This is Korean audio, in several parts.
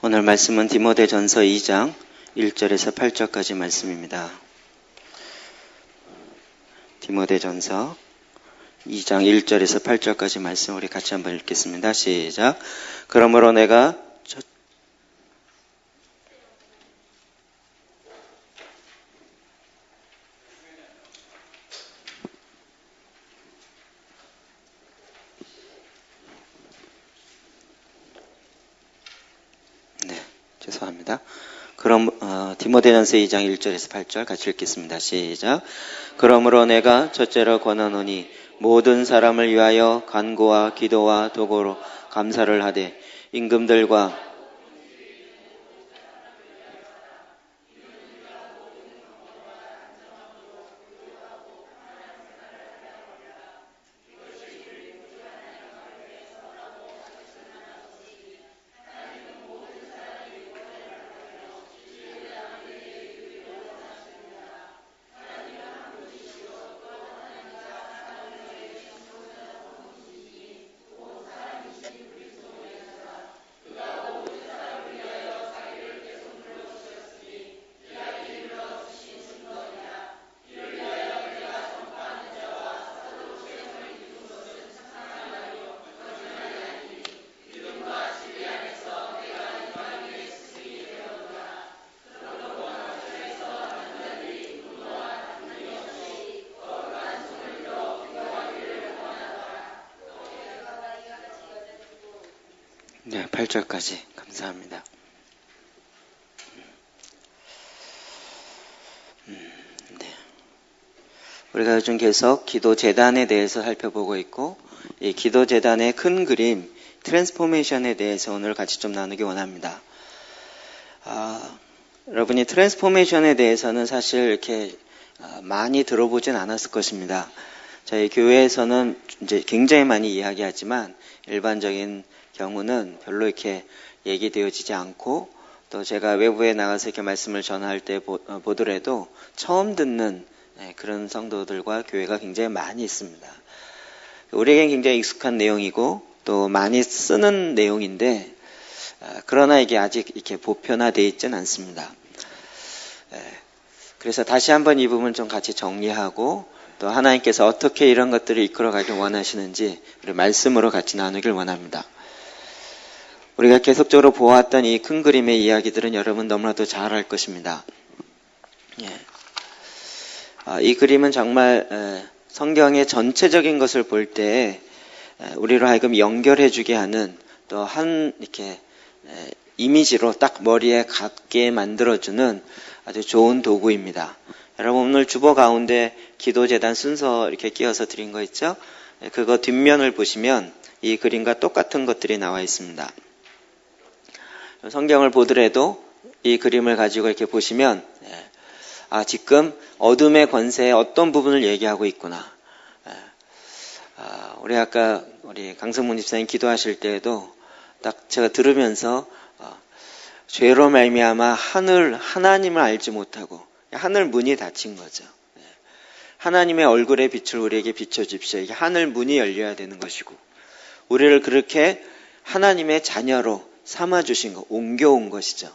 오늘 말씀은 디모데전서 2장 1절에서 8절까지 말씀입니다. 디모데전서 2장 1절에서 8절까지 말씀 우리 같이 한번 읽겠습니다. 시작. 그러므로 내가 죄송합니다. 그럼 디모데전서 2장 1절에서 8절 같이 읽겠습니다. 시작. 그러므로 내가 첫째로 권하노니 모든 사람을 위하여 간구와 기도와 도고로 감사를 하되 임금들과 네, 8절까지 감사합니다. 네. 우리가 요즘 계속 기도재단에 대해서 살펴보고 있고 이 기도재단의 큰 그림 트랜스포메이션에 대해서 오늘 같이 좀 나누기 원합니다. 여러분이 트랜스포메이션에 대해서는 사실 이렇게 많이 들어보진 않았을 것입니다. 저희 교회에서는 이제 굉장히 많이 이야기하지만 일반적인 경우는 별로 이렇게 얘기되어지지 않고 또 제가 외부에 나가서 이렇게 말씀을 전할 때 보더라도 처음 듣는 그런 성도들과 교회가 굉장히 많이 있습니다. 우리에겐 굉장히 익숙한 내용이고 또 많이 쓰는 내용인데 그러나 이게 아직 이렇게 보편화되어 있지는 않습니다. 그래서 다시 한번 이 부분 좀 같이 정리하고 또 하나님께서 어떻게 이런 것들을 이끌어가길 원하시는지 우리 말씀으로 같이 나누길 원합니다. 우리가 계속적으로 보았던 이 큰 그림의 이야기들은 여러분 너무나도 잘 알 것입니다. 이 그림은 정말 성경의 전체적인 것을 볼 때 우리로 하여금 연결해주게 하는 또 한 이렇게 이미지로 딱 머리에 갖게 만들어주는 아주 좋은 도구입니다. 여러분 오늘 주보 가운데 기도재단 순서 이렇게 끼워서 드린 거 있죠? 그거 뒷면을 보시면 이 그림과 똑같은 것들이 나와 있습니다. 성경을 보더라도 이 그림을 가지고 이렇게 보시면 지금 어둠의 권세의 어떤 부분을 얘기하고 있구나. 우리 아까 우리 강성문 집사님 기도하실 때에도 딱 제가 들으면서 죄로 말미암아 하나님을 알지 못하고 하늘 문이 닫힌 거죠. 하나님의 얼굴의 빛을 우리에게 비춰주십시오. 이게 하늘 문이 열려야 되는 것이고 우리를 그렇게 하나님의 자녀로 삼아주신 거, 옮겨온 것이죠.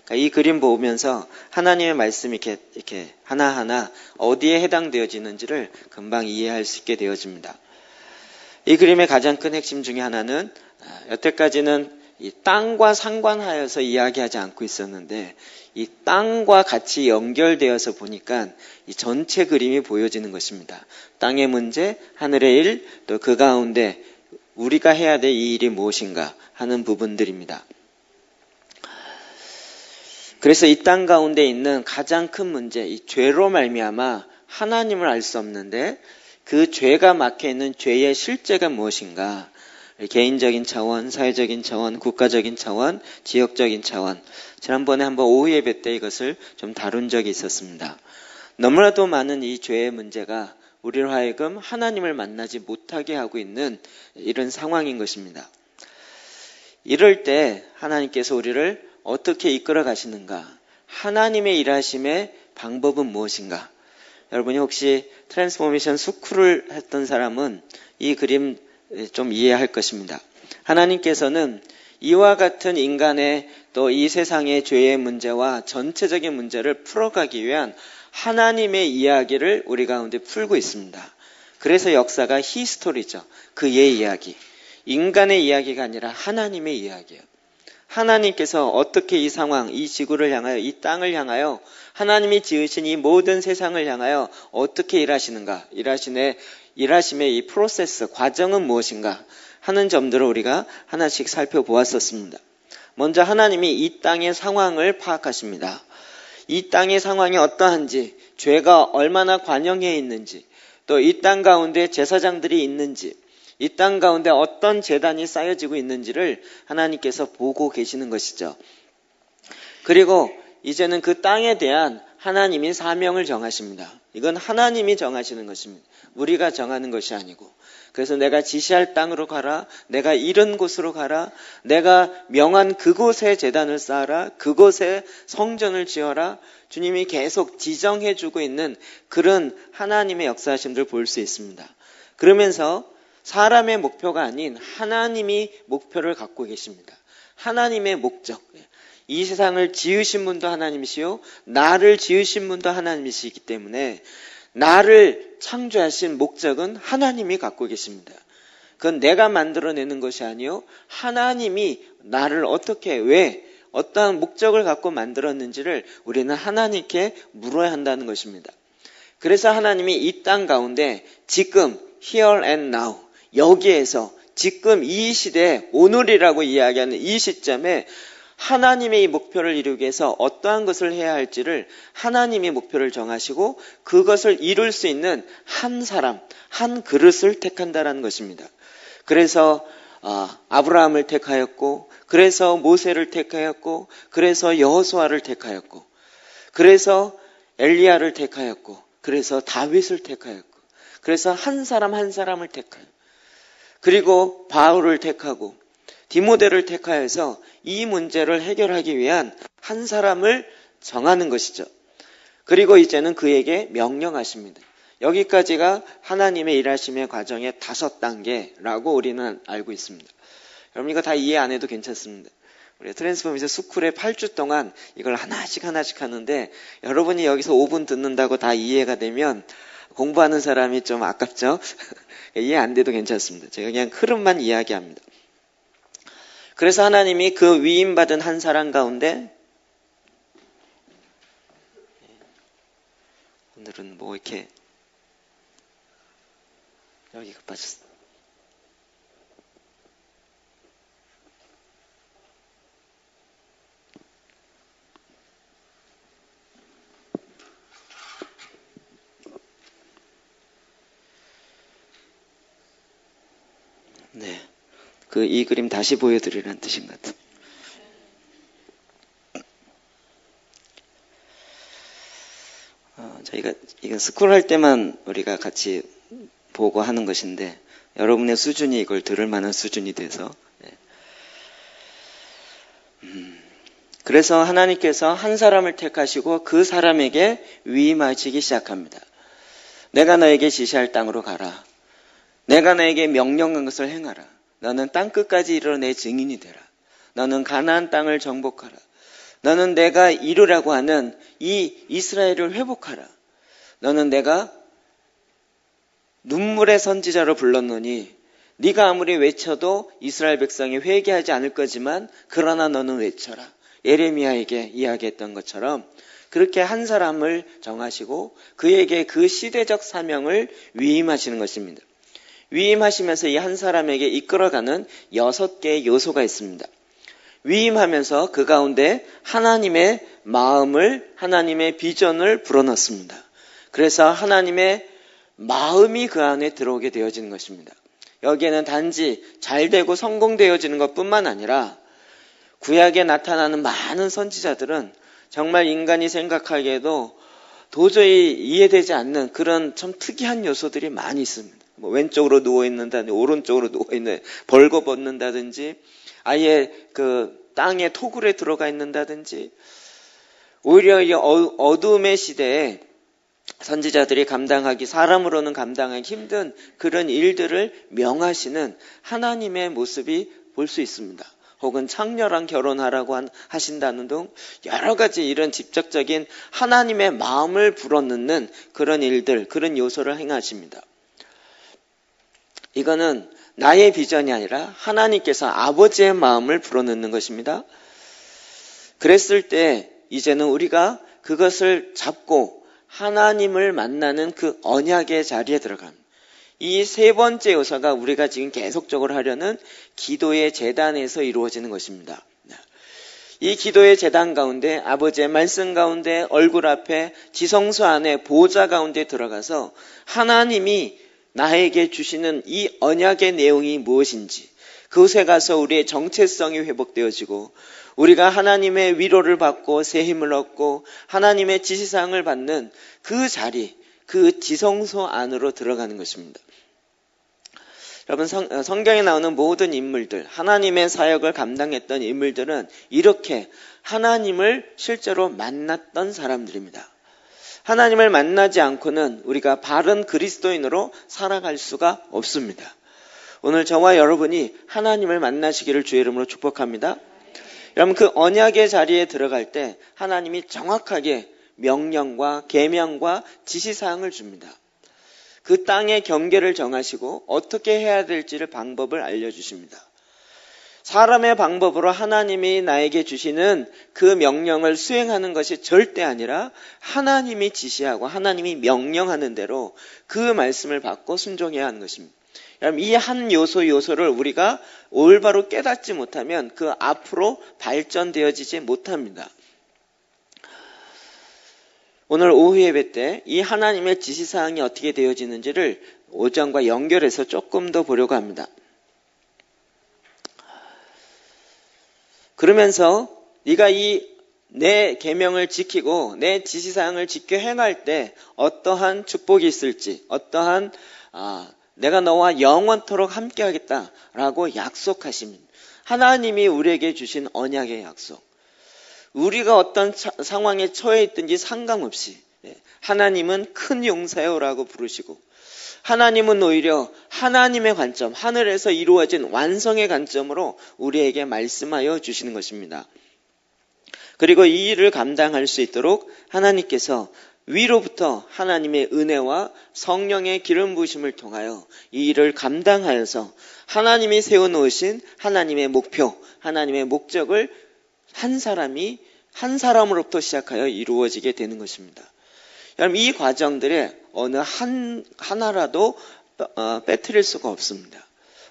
그러니까 이 그림 보면서 하나님의 말씀이 이렇게 하나하나 어디에 해당되어지는지를 금방 이해할 수 있게 되어집니다. 이 그림의 가장 큰 핵심 중에 하나는 여태까지는 이 땅과 상관하여서 이야기하지 않고 있었는데 이 땅과 같이 연결되어서 보니까 이 전체 그림이 보여지는 것입니다. 땅의 문제, 하늘의 일, 또 그 가운데 우리가 해야 될 이 일이 무엇인가 하는 부분들입니다. 그래서 이 땅 가운데 있는 가장 큰 문제, 이 죄로 말미암아 하나님을 알 수 없는데 그 죄가 막혀 있는 죄의 실제가 무엇인가? 개인적인 차원, 사회적인 차원, 국가적인 차원, 지역적인 차원. 지난번에 한번 오후 예배 때 이것을 좀 다룬 적이 있었습니다. 너무나도 많은 이 죄의 문제가 우리로 하여금 하나님을 만나지 못하게 하고 있는 이런 상황인 것입니다. 이럴 때 하나님께서 우리를 어떻게 이끌어 가시는가? 하나님의 일하심의 방법은 무엇인가? 여러분이 혹시 트랜스포메이션 스쿨을 했던 사람은 이 그림 좀 이해할 것입니다. 하나님께서는 이와 같은 인간의 또 이 세상의 죄의 문제와 전체적인 문제를 풀어가기 위한 하나님의 이야기를 우리 가운데 풀고 있습니다. 그래서 역사가 히스토리죠. 그의 이야기. 인간의 이야기가 아니라 하나님의 이야기예요. 하나님께서 어떻게 이 상황, 이 지구를 향하여, 이 땅을 향하여 하나님이 지으신 이 모든 세상을 향하여 어떻게 일하시는가, 일하심의 이 프로세스, 과정은 무엇인가 하는 점들을 우리가 하나씩 살펴보았었습니다. 먼저 하나님이 이 땅의 상황을 파악하십니다. 이 땅의 상황이 어떠한지, 죄가 얼마나 관영해 있는지, 또 이 땅 가운데 제사장들이 있는지, 이 땅 가운데 어떤 재단이 쌓여지고 있는지를 하나님께서 보고 계시는 것이죠. 그리고 이제는 그 땅에 대한 하나님이 사명을 정하십니다. 이건 하나님이 정하시는 것입니다. 우리가 정하는 것이 아니고. 그래서 내가 지시할 땅으로 가라, 내가 이런 곳으로 가라, 내가 명한 그곳에 제단을 쌓아라, 그곳에 성전을 지어라, 주님이 계속 지정해주고 있는 그런 하나님의 역사하심들을 볼 수 있습니다. 그러면서 사람의 목표가 아닌 하나님이 목표를 갖고 계십니다. 하나님의 목적. 이 세상을 지으신 분도 하나님이시요, 나를 지으신 분도 하나님이시기 때문에 나를 창조하신 목적은 하나님이 갖고 계십니다. 그건 내가 만들어내는 것이 아니요, 하나님이 나를 어떻게, 왜, 어떠한 목적을 갖고 만들었는지를 우리는 하나님께 물어야 한다는 것입니다. 그래서 하나님이 이 땅 가운데 지금, here and now, 여기에서 지금 이 시대, 오늘이라고 이야기하는 이 시점에 하나님의 이 목표를 이루기 위해서 어떠한 것을 해야 할지를 하나님이 목표를 정하시고 그것을 이룰 수 있는 한 사람, 한 그릇을 택한다라는 것입니다. 그래서 아브라함을 택하였고, 그래서 모세를 택하였고, 그래서 여호수아를 택하였고, 그래서 엘리야를 택하였고, 그래서 다윗을 택하였고, 그래서 한 사람 한 사람을 택하여, 그리고 바울을 택하고 디모데를 택하여서 이 문제를 해결하기 위한 한 사람을 정하는 것이죠. 그리고 이제는 그에게 명령하십니다. 여기까지가 하나님의 일하심의 과정의 5단계라고 우리는 알고 있습니다. 여러분 이거 다 이해 안 해도 괜찮습니다. 우리 트랜스포미션 스쿨에 8주 동안 이걸 하나씩 하는데 여러분이 여기서 5분 듣는다고 다 이해가 되면 공부하는 사람이 좀 아깝죠? 이해 안 돼도 괜찮습니다. 제가 그냥 흐름만 이야기합니다. 그래서 하나님이 그 위임받은 한 사람 가운데, 오늘은 뭐 이렇게 여기가 빠졌어. 네. 이 그림 다시 보여드리라는 뜻인 것 같아요. 저희가 이건 스쿨 할 때만 우리가 같이 보고 하는 것인데 여러분의 수준이 이걸 들을 만한 수준이 돼서 그래서 하나님께서 한 사람을 택하시고 그 사람에게 위임하시기 시작합니다. 내가 너에게 지시할 땅으로 가라. 내가 너에게 명령한 것을 행하라. 너는 땅 끝까지 이르러 내 증인이 되라. 너는 가나안 땅을 정복하라. 너는 내가 이루라고 하는 이 이스라엘을 회복하라. 너는 내가 눈물의 선지자로 불렀노니 네가 아무리 외쳐도 이스라엘 백성이 회개하지 않을 거지만 그러나 너는 외쳐라. 예레미야에게 이야기했던 것처럼 그렇게 한 사람을 정하시고 그에게 그 시대적 사명을 위임하시는 것입니다. 위임하시면서 이 한 사람에게 이끌어가는 6개의 요소가 있습니다. 위임하면서 그 가운데 하나님의 마음을, 하나님의 비전을 불어넣습니다. 그래서 하나님의 마음이 그 안에 들어오게 되어지는 것입니다. 여기에는 단지 잘되고 성공되어지는 것뿐만 아니라 구약에 나타나는 많은 선지자들은 정말 인간이 생각하기에도 도저히 이해되지 않는 그런 참 특이한 요소들이 많이 있습니다. 뭐 왼쪽으로 누워있는다든지 오른쪽으로 누워있는 벌거벗는다든지 아예 그 땅에 토굴에 들어가 있는다든지 오히려 이 어둠의 시대에 선지자들이 사람으로는 감당하기 힘든 그런 일들을 명하시는 하나님의 모습이 볼 수 있습니다. 혹은 창녀랑 결혼하라고 하신다는 등 여러 가지 이런 직접적인 하나님의 마음을 불어넣는 그런 일들, 그런 요소를 행하십니다. 이거는 나의 비전이 아니라 하나님께서 아버지의 마음을 불어넣는 것입니다. 그랬을 때 이제는 우리가 그것을 잡고 하나님을 만나는 그 언약의 자리에 들어갑니다. 이 세 번째 요소가 우리가 지금 계속적으로 하려는 기도의 제단에서 이루어지는 것입니다. 이 기도의 제단 가운데 아버지의 말씀 가운데 얼굴 앞에 지성소 안에 보좌 가운데 들어가서 하나님이 나에게 주시는 이 언약의 내용이 무엇인지 그곳에 가서 우리의 정체성이 회복되어지고 우리가 하나님의 위로를 받고 새 힘을 얻고 하나님의 지시사항을 받는 그 자리, 그 지성소 안으로 들어가는 것입니다. 여러분, 성경에 나오는 모든 인물들, 하나님의 사역을 감당했던 인물들은 이렇게 하나님을 실제로 만났던 사람들입니다. 하나님을 만나지 않고는 우리가 바른 그리스도인으로 살아갈 수가 없습니다. 오늘 저와 여러분이 하나님을 만나시기를 주의 이름으로 축복합니다. 여러분, 그 언약의 자리에 들어갈 때 하나님이 정확하게 명령과 계명과 지시사항을 줍니다. 그 땅의 경계를 정하시고 어떻게 해야 될지를 방법을 알려주십니다. 사람의 방법으로 하나님이 나에게 주시는 그 명령을 수행하는 것이 절대 아니라 하나님이 지시하고 하나님이 명령하는 대로 그 말씀을 받고 순종해야 하는 것입니다. 여러분, 이 한 요소를 우리가 올바로 깨닫지 못하면 그 앞으로 발전되어지지 못합니다. 오늘 오후 예배 때 이 하나님의 지시사항이 어떻게 되어지는지를 오전과 연결해서 조금 더 보려고 합니다. 그러면서 네가 이 내 계명을 지키고 내 지시사항을 지켜 행할 때 어떠한 축복이 있을지, 어떠한 내가 너와 영원토록 함께 하겠다라고 약속하십니다. 하나님이 우리에게 주신 언약의 약속. 우리가 어떤 상황에 처해 있든지 상관없이 하나님은 큰 용사여라고 부르시고 하나님은 오히려 하나님의 관점, 하늘에서 이루어진 완성의 관점으로 우리에게 말씀하여 주시는 것입니다. 그리고 이 일을 감당할 수 있도록 하나님께서 위로부터 하나님의 은혜와 성령의 기름 부으심을 통하여 이 일을 감당하여서 하나님이 세워놓으신 하나님의 목표, 하나님의 목적을 한 사람으로부터 시작하여 이루어지게 되는 것입니다. 여러분, 이 과정들에 어느 하나라도 빼뜨릴 수가 없습니다.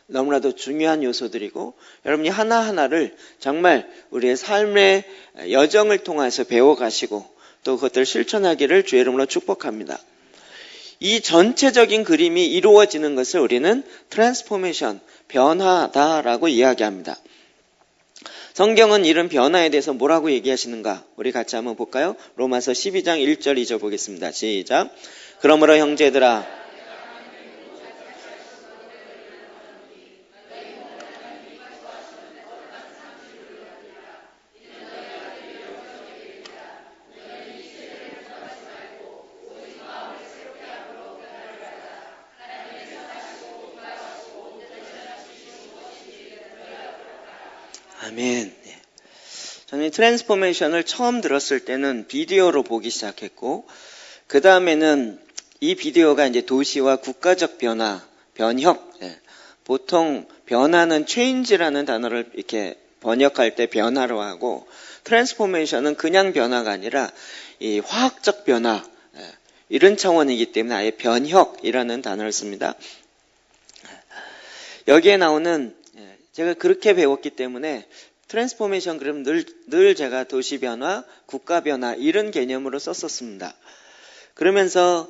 너무나도 중요한 요소들이고 여러분이 하나하나를 정말 우리의 삶의 여정을 통해서 배워가시고 또 그것들을 실천하기를 주의 이름으로 축복합니다. 이 전체적인 그림이 이루어지는 것을 우리는 트랜스포메이션, 변화다라고 이야기합니다. 성경은 이런 변화에 대해서 뭐라고 얘기하시는가? 우리 같이 한번 볼까요? 로마서 12장 1절 2절 보겠습니다. 시작. 그러므로 형제들아 아멘. 저는 트랜스포메이션을 처음 들었을 때는 비디오로 보기 시작했고, 그 다음에는 이 비디오가 이제 도시와 국가적 변화, 변혁, 보통 변화는 체인지라는 단어를 이렇게 번역할 때 변화로 하고, 트랜스포메이션은 그냥 변화가 아니라 이 화학적 변화, 이런 차원이기 때문에 아예 변혁이라는 단어를 씁니다. 여기에 나오는 제가 그렇게 배웠기 때문에 트랜스포메이션 그럼 늘 제가 도시 변화, 국가 변화 이런 개념으로 썼었습니다. 그러면서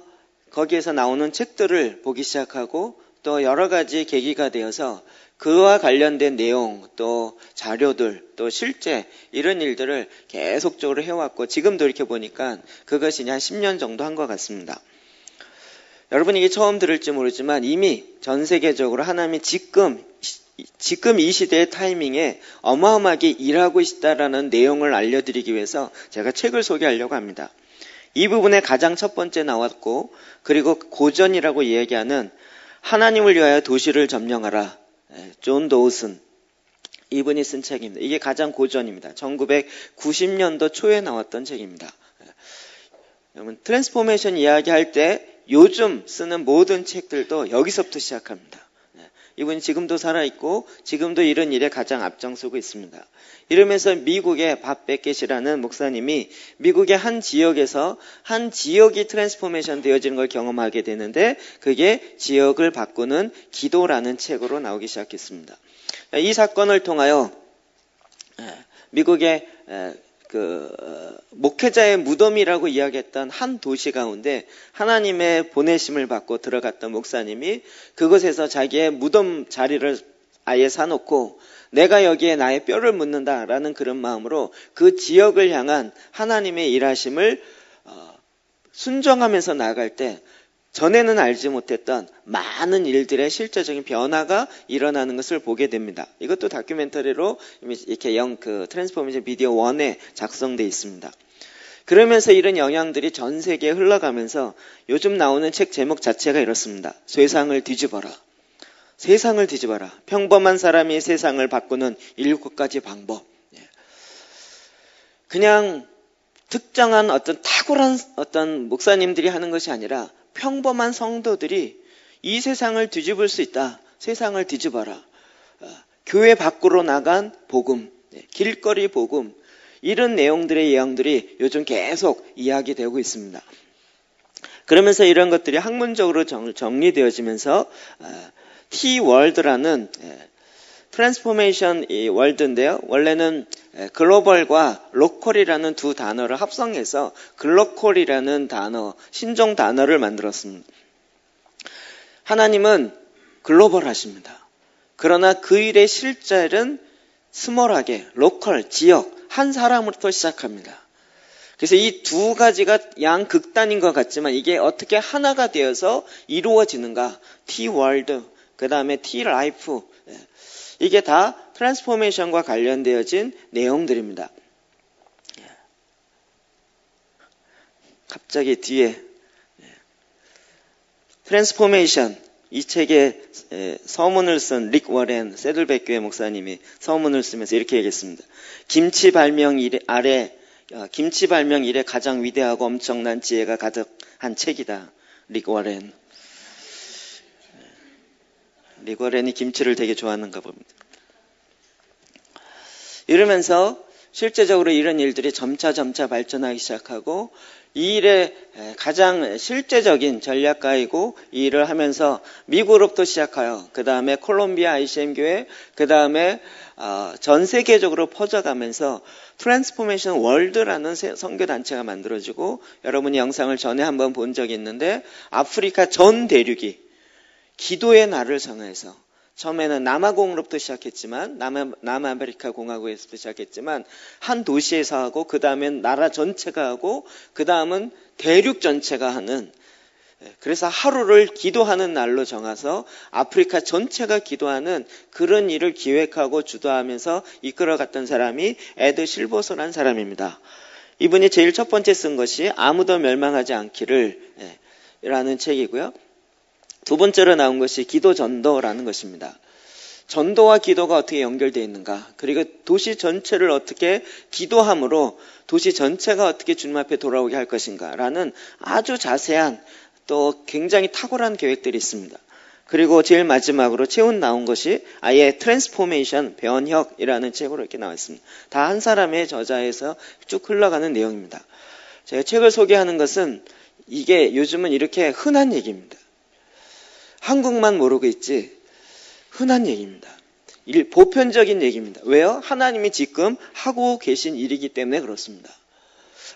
거기에서 나오는 책들을 보기 시작하고 또 여러 가지 계기가 되어서 그와 관련된 내용, 또 자료들, 또 실제 이런 일들을 계속적으로 해왔고 지금 돌이켜 보니까 그것이 한 10년 정도 한 것 같습니다. 여러분 이게 처음 들을지 모르지만 이미 전 세계적으로 하나님이 지금 이 시대의 타이밍에 어마어마하게 일하고 있다라는 내용을 알려드리기 위해서 제가 책을 소개하려고 합니다. 이 부분에 가장 첫 번째 나왔고 그리고 고전이라고 이야기하는 하나님을 위하여 도시를 점령하라. 존 도우슨. 이분이 쓴 책입니다. 이게 가장 고전입니다. 1990년도 초에 나왔던 책입니다. 여러분, 트랜스포메이션 이야기할 때 요즘 쓰는 모든 책들도 여기서부터 시작합니다. 이분이 지금도 살아있고 지금도 이런 일에 가장 앞장서고 있습니다. 이러면서 미국의 밥 베켓이라는 목사님이 미국의 한 지역에서 한 지역이 트랜스포메이션 되어지는 걸 경험하게 되는데 그게 지역을 바꾸는 기도라는 책으로 나오기 시작했습니다. 이 사건을 통하여 미국의 목회자의 무덤이라고 이야기했던 한 도시 가운데 하나님의 보내심을 받고 들어갔던 목사님이 그곳에서 자기의 무덤 자리를 아예 사놓고 내가 여기에 나의 뼈를 묻는다라는 그런 마음으로 그 지역을 향한 하나님의 일하심을 순종하면서 나아갈 때 전에는 알지 못했던 많은 일들의 실제적인 변화가 일어나는 것을 보게 됩니다. 이것도 다큐멘터리로 이렇게 트랜스포메이션 비디오 1에 작성되어 있습니다. 그러면서 이런 영향들이 전 세계에 흘러가면서 요즘 나오는 책 제목 자체가 이렇습니다. 세상을 뒤집어라. 세상을 뒤집어라. 평범한 사람이 세상을 바꾸는 7가지 방법. 그냥 특정한 어떤 탁월한 어떤 목사님들이 하는 것이 아니라 평범한 성도들이 이 세상을 뒤집을 수 있다. 세상을 뒤집어라. 교회 밖으로 나간 복음, 길거리 복음, 이런 내용들의 예언들이 요즘 계속 이야기되고 있습니다. 그러면서 이런 것들이 학문적으로 정리되어지면서 T-월드라는 트랜스포메이션 월드인데요. 원래는 글로벌과 로컬이라는 두 단어를 합성해서 글로컬이라는 단어, 신종 단어를 만들었습니다. 하나님은 글로벌하십니다. 그러나 그 일의 실제는 스몰하게, 로컬, 지역, 한 사람으로부터 시작합니다. 그래서 이 두 가지가 양극단인 것 같지만 이게 어떻게 하나가 되어서 이루어지는가? T-월드, 그 다음에 T-라이프, 이게 다 트랜스포메이션과 관련되어진 내용들입니다. 갑자기 뒤에 트랜스포메이션, 이 책에 서문을 쓴 릭 워렌 세들백 교회 목사님이 서문을 쓰면서 이렇게 얘기했습니다. 김치 발명 이래 가장 위대하고 엄청난 지혜가 가득한 책이다. 릭 워렌. 릭 워렌이 김치를 되게 좋아하는가 봅니다. 이러면서 실제적으로 이런 일들이 점차 발전하기 시작하고 이 일의 가장 실제적인 전략가이고 이 일을 하면서 미국으로부터 시작하여 그 다음에 콜롬비아 ICM 교회, 그 다음에 전 세계적으로 퍼져가면서 트랜스포메이션 월드라는 선교단체가 만들어지고 여러분이 영상을 전에 한번 본 적이 있는데 아프리카 전 대륙이 기도의 날을 정해서 처음에는 남아공으로부터 시작했지만 남아메리카 공화국에서부터 시작했지만 한 도시에서 하고 그 다음엔 나라 전체가 하고 그 다음은 대륙 전체가 하는 그래서 하루를 기도하는 날로 정해서 아프리카 전체가 기도하는 그런 일을 기획하고 주도하면서 이끌어갔던 사람이 에드 실버소라는 사람입니다. 이분이 제일 첫 번째 쓴 것이 아무도 멸망하지 않기를 라는 책이고요. 두 번째로 나온 것이 기도 전도라는 것입니다. 전도와 기도가 어떻게 연결되어 있는가, 그리고 도시 전체를 어떻게 기도함으로 도시 전체가 어떻게 주님 앞에 돌아오게 할 것인가 라는 아주 자세한 또 굉장히 탁월한 계획들이 있습니다. 그리고 제일 마지막으로 최근 나온 것이 아예 트랜스포메이션, 변혁이라는 책으로 이렇게 나왔습니다. 다 한 사람의 저자에서 쭉 흘러가는 내용입니다. 제가 책을 소개하는 것은 이게 요즘은 이렇게 흔한 얘기입니다. 한국만 모르고 있지 흔한 얘기입니다. 보편적인 얘기입니다. 왜요? 하나님이 지금 하고 계신 일이기 때문에 그렇습니다.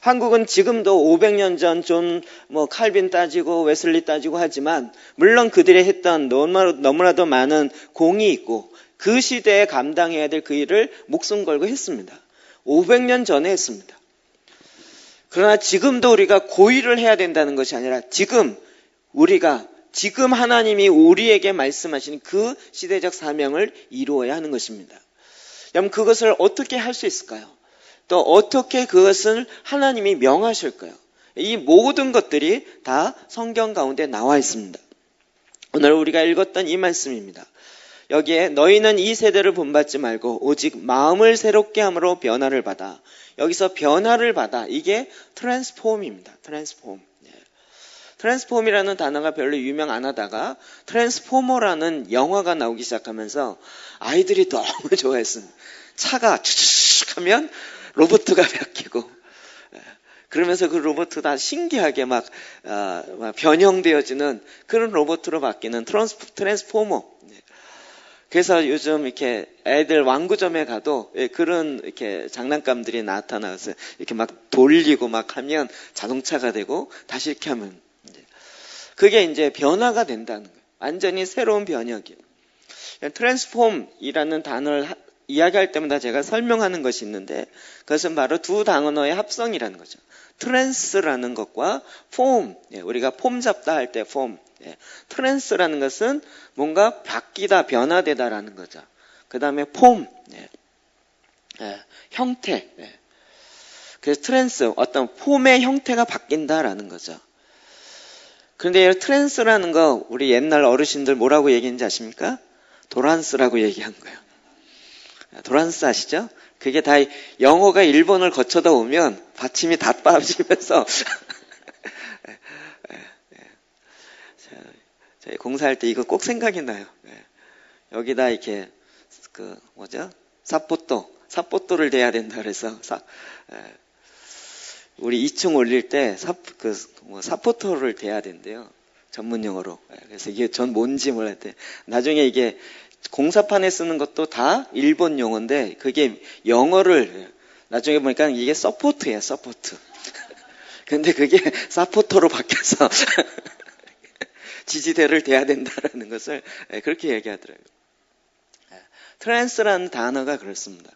한국은 지금도 500년 전 존 칼빈 따지고 웨슬리 따지고 하지만 물론 그들이 했던 너무나도 많은 공이 있고 그 시대에 감당해야 될 그 일을 목숨 걸고 했습니다. 500년 전에 했습니다. 그러나 지금도 우리가 고일을 해야 된다는 것이 아니라 지금 하나님이 우리에게 말씀하신 그 시대적 사명을 이루어야 하는 것입니다. 여러분, 그것을 어떻게 할 수 있을까요? 또 어떻게 그것을 하나님이 명하실까요? 이 모든 것들이 다 성경 가운데 나와 있습니다. 오늘 우리가 읽었던 이 말씀입니다. 여기에 너희는 이 세대를 본받지 말고 오직 마음을 새롭게 함으로 변화를 받아. 여기서 변화를 받아. 이게 트랜스폼입니다. 트랜스폼. 트랜스폼이라는 단어가 별로 유명 안 하다가 트랜스포머라는 영화가 나오기 시작하면서 아이들이 너무 좋아했습니다. 차가 추추 하면 로봇가 바뀌고 그러면서 그 로봇 다 신기하게 막 변형되어지는 그런 로봇으로 바뀌는 트랜스포머. 그래서 요즘 이렇게 애들 완구점에 가도 그런 이렇게 장난감들이 나타나서 이렇게 막 돌리고 막 하면 자동차가 되고 다시 이렇게 하면 그게 이제 변화가 된다는 거예요. 완전히 새로운 변혁이에요. 트랜스폼이라는 단어를 이야기할 때마다 제가 설명하는 것이 있는데 그것은 바로 두 단어의 합성이라는 거죠. 트랜스라는 것과 폼, 우리가 폼 잡다 할 때 폼, 트랜스라는 것은 뭔가 바뀌다, 변화되다라는 거죠. 그 다음에 폼, 형태. 그래서 트랜스, 어떤 폼의 형태가 바뀐다라는 거죠. 그런데 트랜스라는 거 우리 옛날 어르신들 뭐라고 얘기했는지 아십니까? 도란스라고 얘기한 거예요. 도란스 아시죠? 그게 다 영어가 일본을 거쳐다 오면 받침이 다 빠지면서 저희 공사할 때 이거 꼭 생각이 나요. 여기다 이렇게 사포토를 대야 된다 그래서 우리 2층 올릴 때 사포토를 대야 된대요. 전문 용어로. 그래서 이게 전 뭔지 몰랐대. 나중에 이게 공사판에 쓰는 것도 다 일본 용어인데 그게 영어를 나중에 보니까 이게 서포트예요. 서포트. 근데 그게 사포토로 바뀌어서 지지대를 대야 된다라는 것을 그렇게 얘기하더라고요. 트랜스라는 단어가 그렇습니다.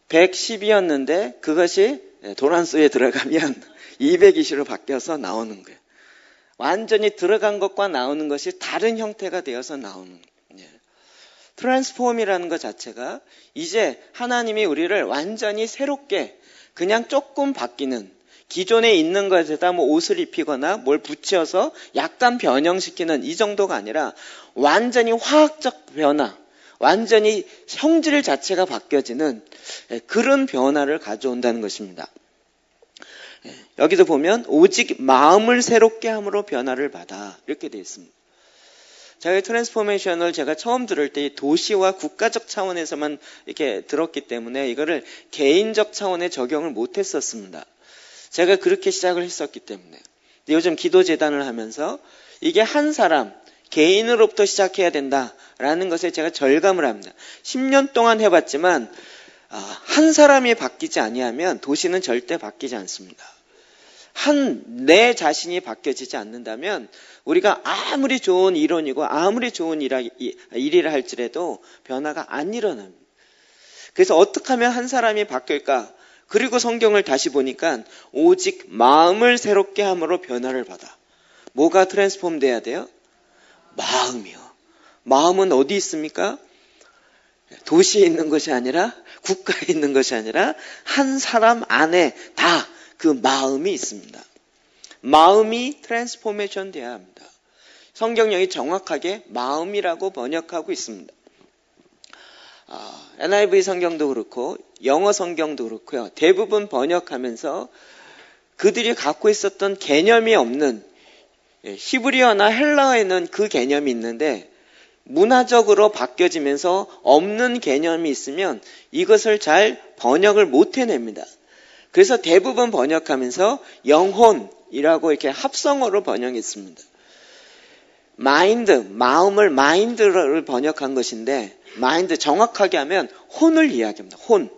110이었는데 그것이 도란스에 들어가면 220으로 바뀌어서 나오는 거예요. 완전히 들어간 것과 나오는 것이 다른 형태가 되어서 나오는 거예요. 트랜스폼이라는 것 자체가 이제 하나님이 우리를 완전히 새롭게 그냥 조금 바뀌는 기존에 있는 것에다 뭐 옷을 입히거나 뭘 붙여서 약간 변형시키는 이 정도가 아니라 완전히 화학적 변화, 완전히 형질 자체가 바뀌어지는 그런 변화를 가져온다는 것입니다. 여기도 보면 오직 마음을 새롭게 함으로 변화를 받아 이렇게 되어 있습니다. 제가 트랜스포메이션을 제가 처음 들을 때 도시와 국가적 차원에서만 이렇게 들었기 때문에 이거를 개인적 차원에 적용을 못했었습니다. 제가 그렇게 시작을 했었기 때문에. 요즘 기도재단을 하면서 이게 한 사람, 개인으로부터 시작해야 된다라는 것에 제가 절감을 합니다. 10년 동안 해봤지만 한 사람이 바뀌지 아니하면 도시는 절대 바뀌지 않습니다. 내 자신이 바뀌어지지 않는다면 우리가 아무리 좋은 이론이고 아무리 좋은 일이라 할지라도 변화가 안 일어납니다. 그래서 어떻게 하면 한 사람이 바뀔까? 그리고 성경을 다시 보니까 오직 마음을 새롭게 함으로 변화를 받아. 뭐가 트랜스폼 돼야 돼요? 마음이요. 마음은 어디 있습니까? 도시에 있는 것이 아니라 국가에 있는 것이 아니라 한 사람 안에 다 그 마음이 있습니다. 마음이 트랜스포메이션 돼야 합니다. 성경령이 정확하게 마음이라고 번역하고 있습니다. NIV 성경도 그렇고 영어 성경도 그렇고요. 대부분 번역하면서 그들이 갖고 있었던 개념이 없는 히브리어나 헬라어에는 그 개념이 있는데 문화적으로 바뀌어지면서 없는 개념이 있으면 이것을 잘 번역을 못 해냅니다. 그래서 대부분 번역하면서 영혼이라고 이렇게 합성어로 번역했습니다. 마음을 마인드를 번역한 것인데 마인드 정확하게 하면 혼을 이야기합니다. 혼.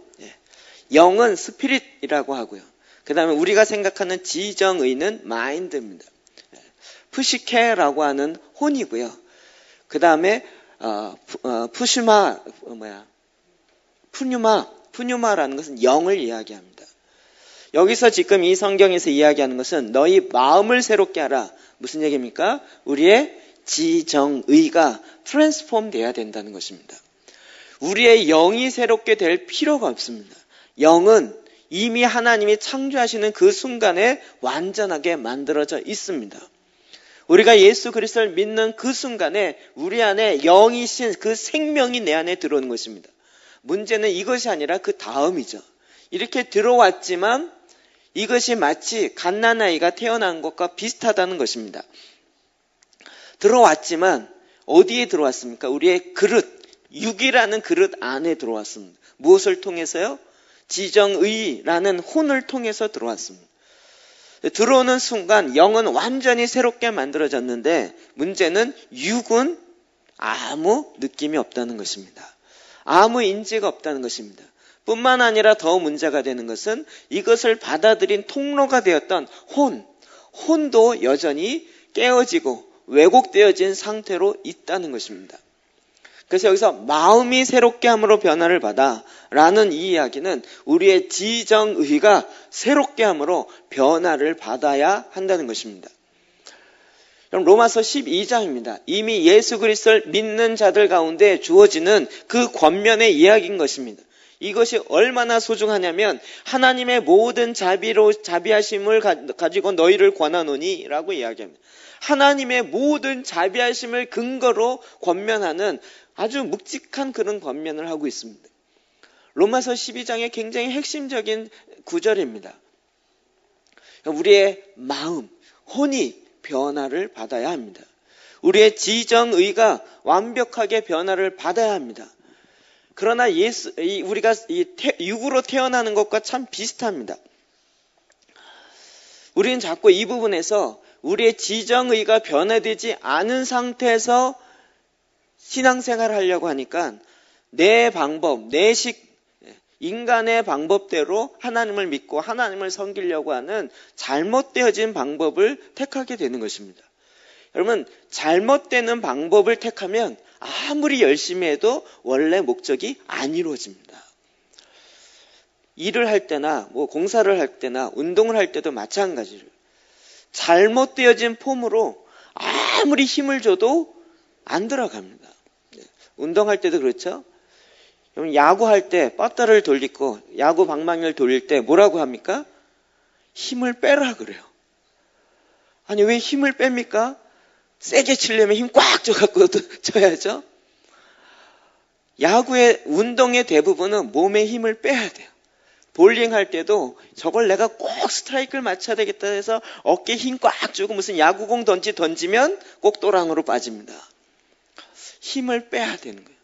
영은 스피릿이라고 하고요. 그 다음에 우리가 생각하는 지정의는 마인드입니다. 푸시케라고 하는 혼이고요. 그 다음에 푸뉴마라는 것은 영을 이야기합니다. 여기서 지금 이 성경에서 이야기하는 것은 너희 마음을 새롭게 하라. 무슨 얘기입니까? 우리의 지정의가 트랜스폼 돼야 된다는 것입니다. 우리의 영이 새롭게 될 필요가 없습니다. 영은 이미 하나님이 창조하시는 그 순간에 완전하게 만들어져 있습니다. 우리가 예수 그리스도를 믿는 그 순간에 우리 안에 영이신 그 생명이 내 안에 들어오는 것입니다. 문제는 이것이 아니라 그 다음이죠. 이렇게 들어왔지만 이것이 마치 갓난아이가 태어난 것과 비슷하다는 것입니다. 들어왔지만 어디에 들어왔습니까? 우리의 그릇, 육이라는 그릇 안에 들어왔습니다. 무엇을 통해서요? 지정의라는 혼을 통해서 들어왔습니다. 들어오는 순간 영은 완전히 새롭게 만들어졌는데 문제는 육은 아무 느낌이 없다는 것입니다. 아무 인지가 없다는 것입니다. 뿐만 아니라 더 문제가 되는 것은 이것을 받아들인 통로가 되었던 혼도 여전히 깨어지고 왜곡되어진 상태로 있다는 것입니다. 그래서 여기서 마음이 새롭게 함으로 변화를 받아 라는 이 이야기는 우리의 지정의가 새롭게 함으로 변화를 받아야 한다는 것입니다. 그럼 로마서 12장입니다. 이미 예수 그리스도를 믿는 자들 가운데 주어지는 그 권면의 이야기인 것입니다. 이것이 얼마나 소중하냐면 하나님의 모든 자비하심을 가지고 너희를 권하노니 라고 이야기합니다. 하나님의 모든 자비하심을 근거로 권면하는 아주 묵직한 그런 권면을 하고 있습니다. 로마서 12장의 굉장히 핵심적인 구절입니다. 우리의 마음, 혼이 변화를 받아야 합니다. 우리의 지정의가 완벽하게 변화를 받아야 합니다. 그러나 우리가 육으로 태어나는 것과 참 비슷합니다. 우리는 자꾸 이 부분에서 우리의 지정의가 변화되지 않은 상태에서 신앙생활을 하려고 하니까 내 방법, 인간의 방법대로 하나님을 믿고 하나님을 섬기려고 하는 잘못되어진 방법을 택하게 되는 것입니다. 여러분, 잘못되는 방법을 택하면 아무리 열심히 해도 원래 목적이 안 이루어집니다. 일을 할 때나 공사를 할 때나 운동을 할 때도 마찬가지로 잘못되어진 폼으로 아무리 힘을 줘도 안 들어갑니다. 운동할 때도 그렇죠. 야구할 때 배터를 돌리고 야구 방망이를 돌릴 때 뭐라고 합니까? 힘을 빼라 그래요. 아니 왜 힘을 뺍니까? 세게 치려면 힘 꽉 줘갖고 쳐야죠. 야구의 운동의 대부분은 몸에 힘을 빼야 돼요. 볼링 할 때도 저걸 내가 꼭 스트라이크를 맞춰야 되겠다 해서 어깨에 힘 꽉 주고 무슨 야구공 던지면 꼭 또랑으로 빠집니다. 힘을 빼야 되는 거예요.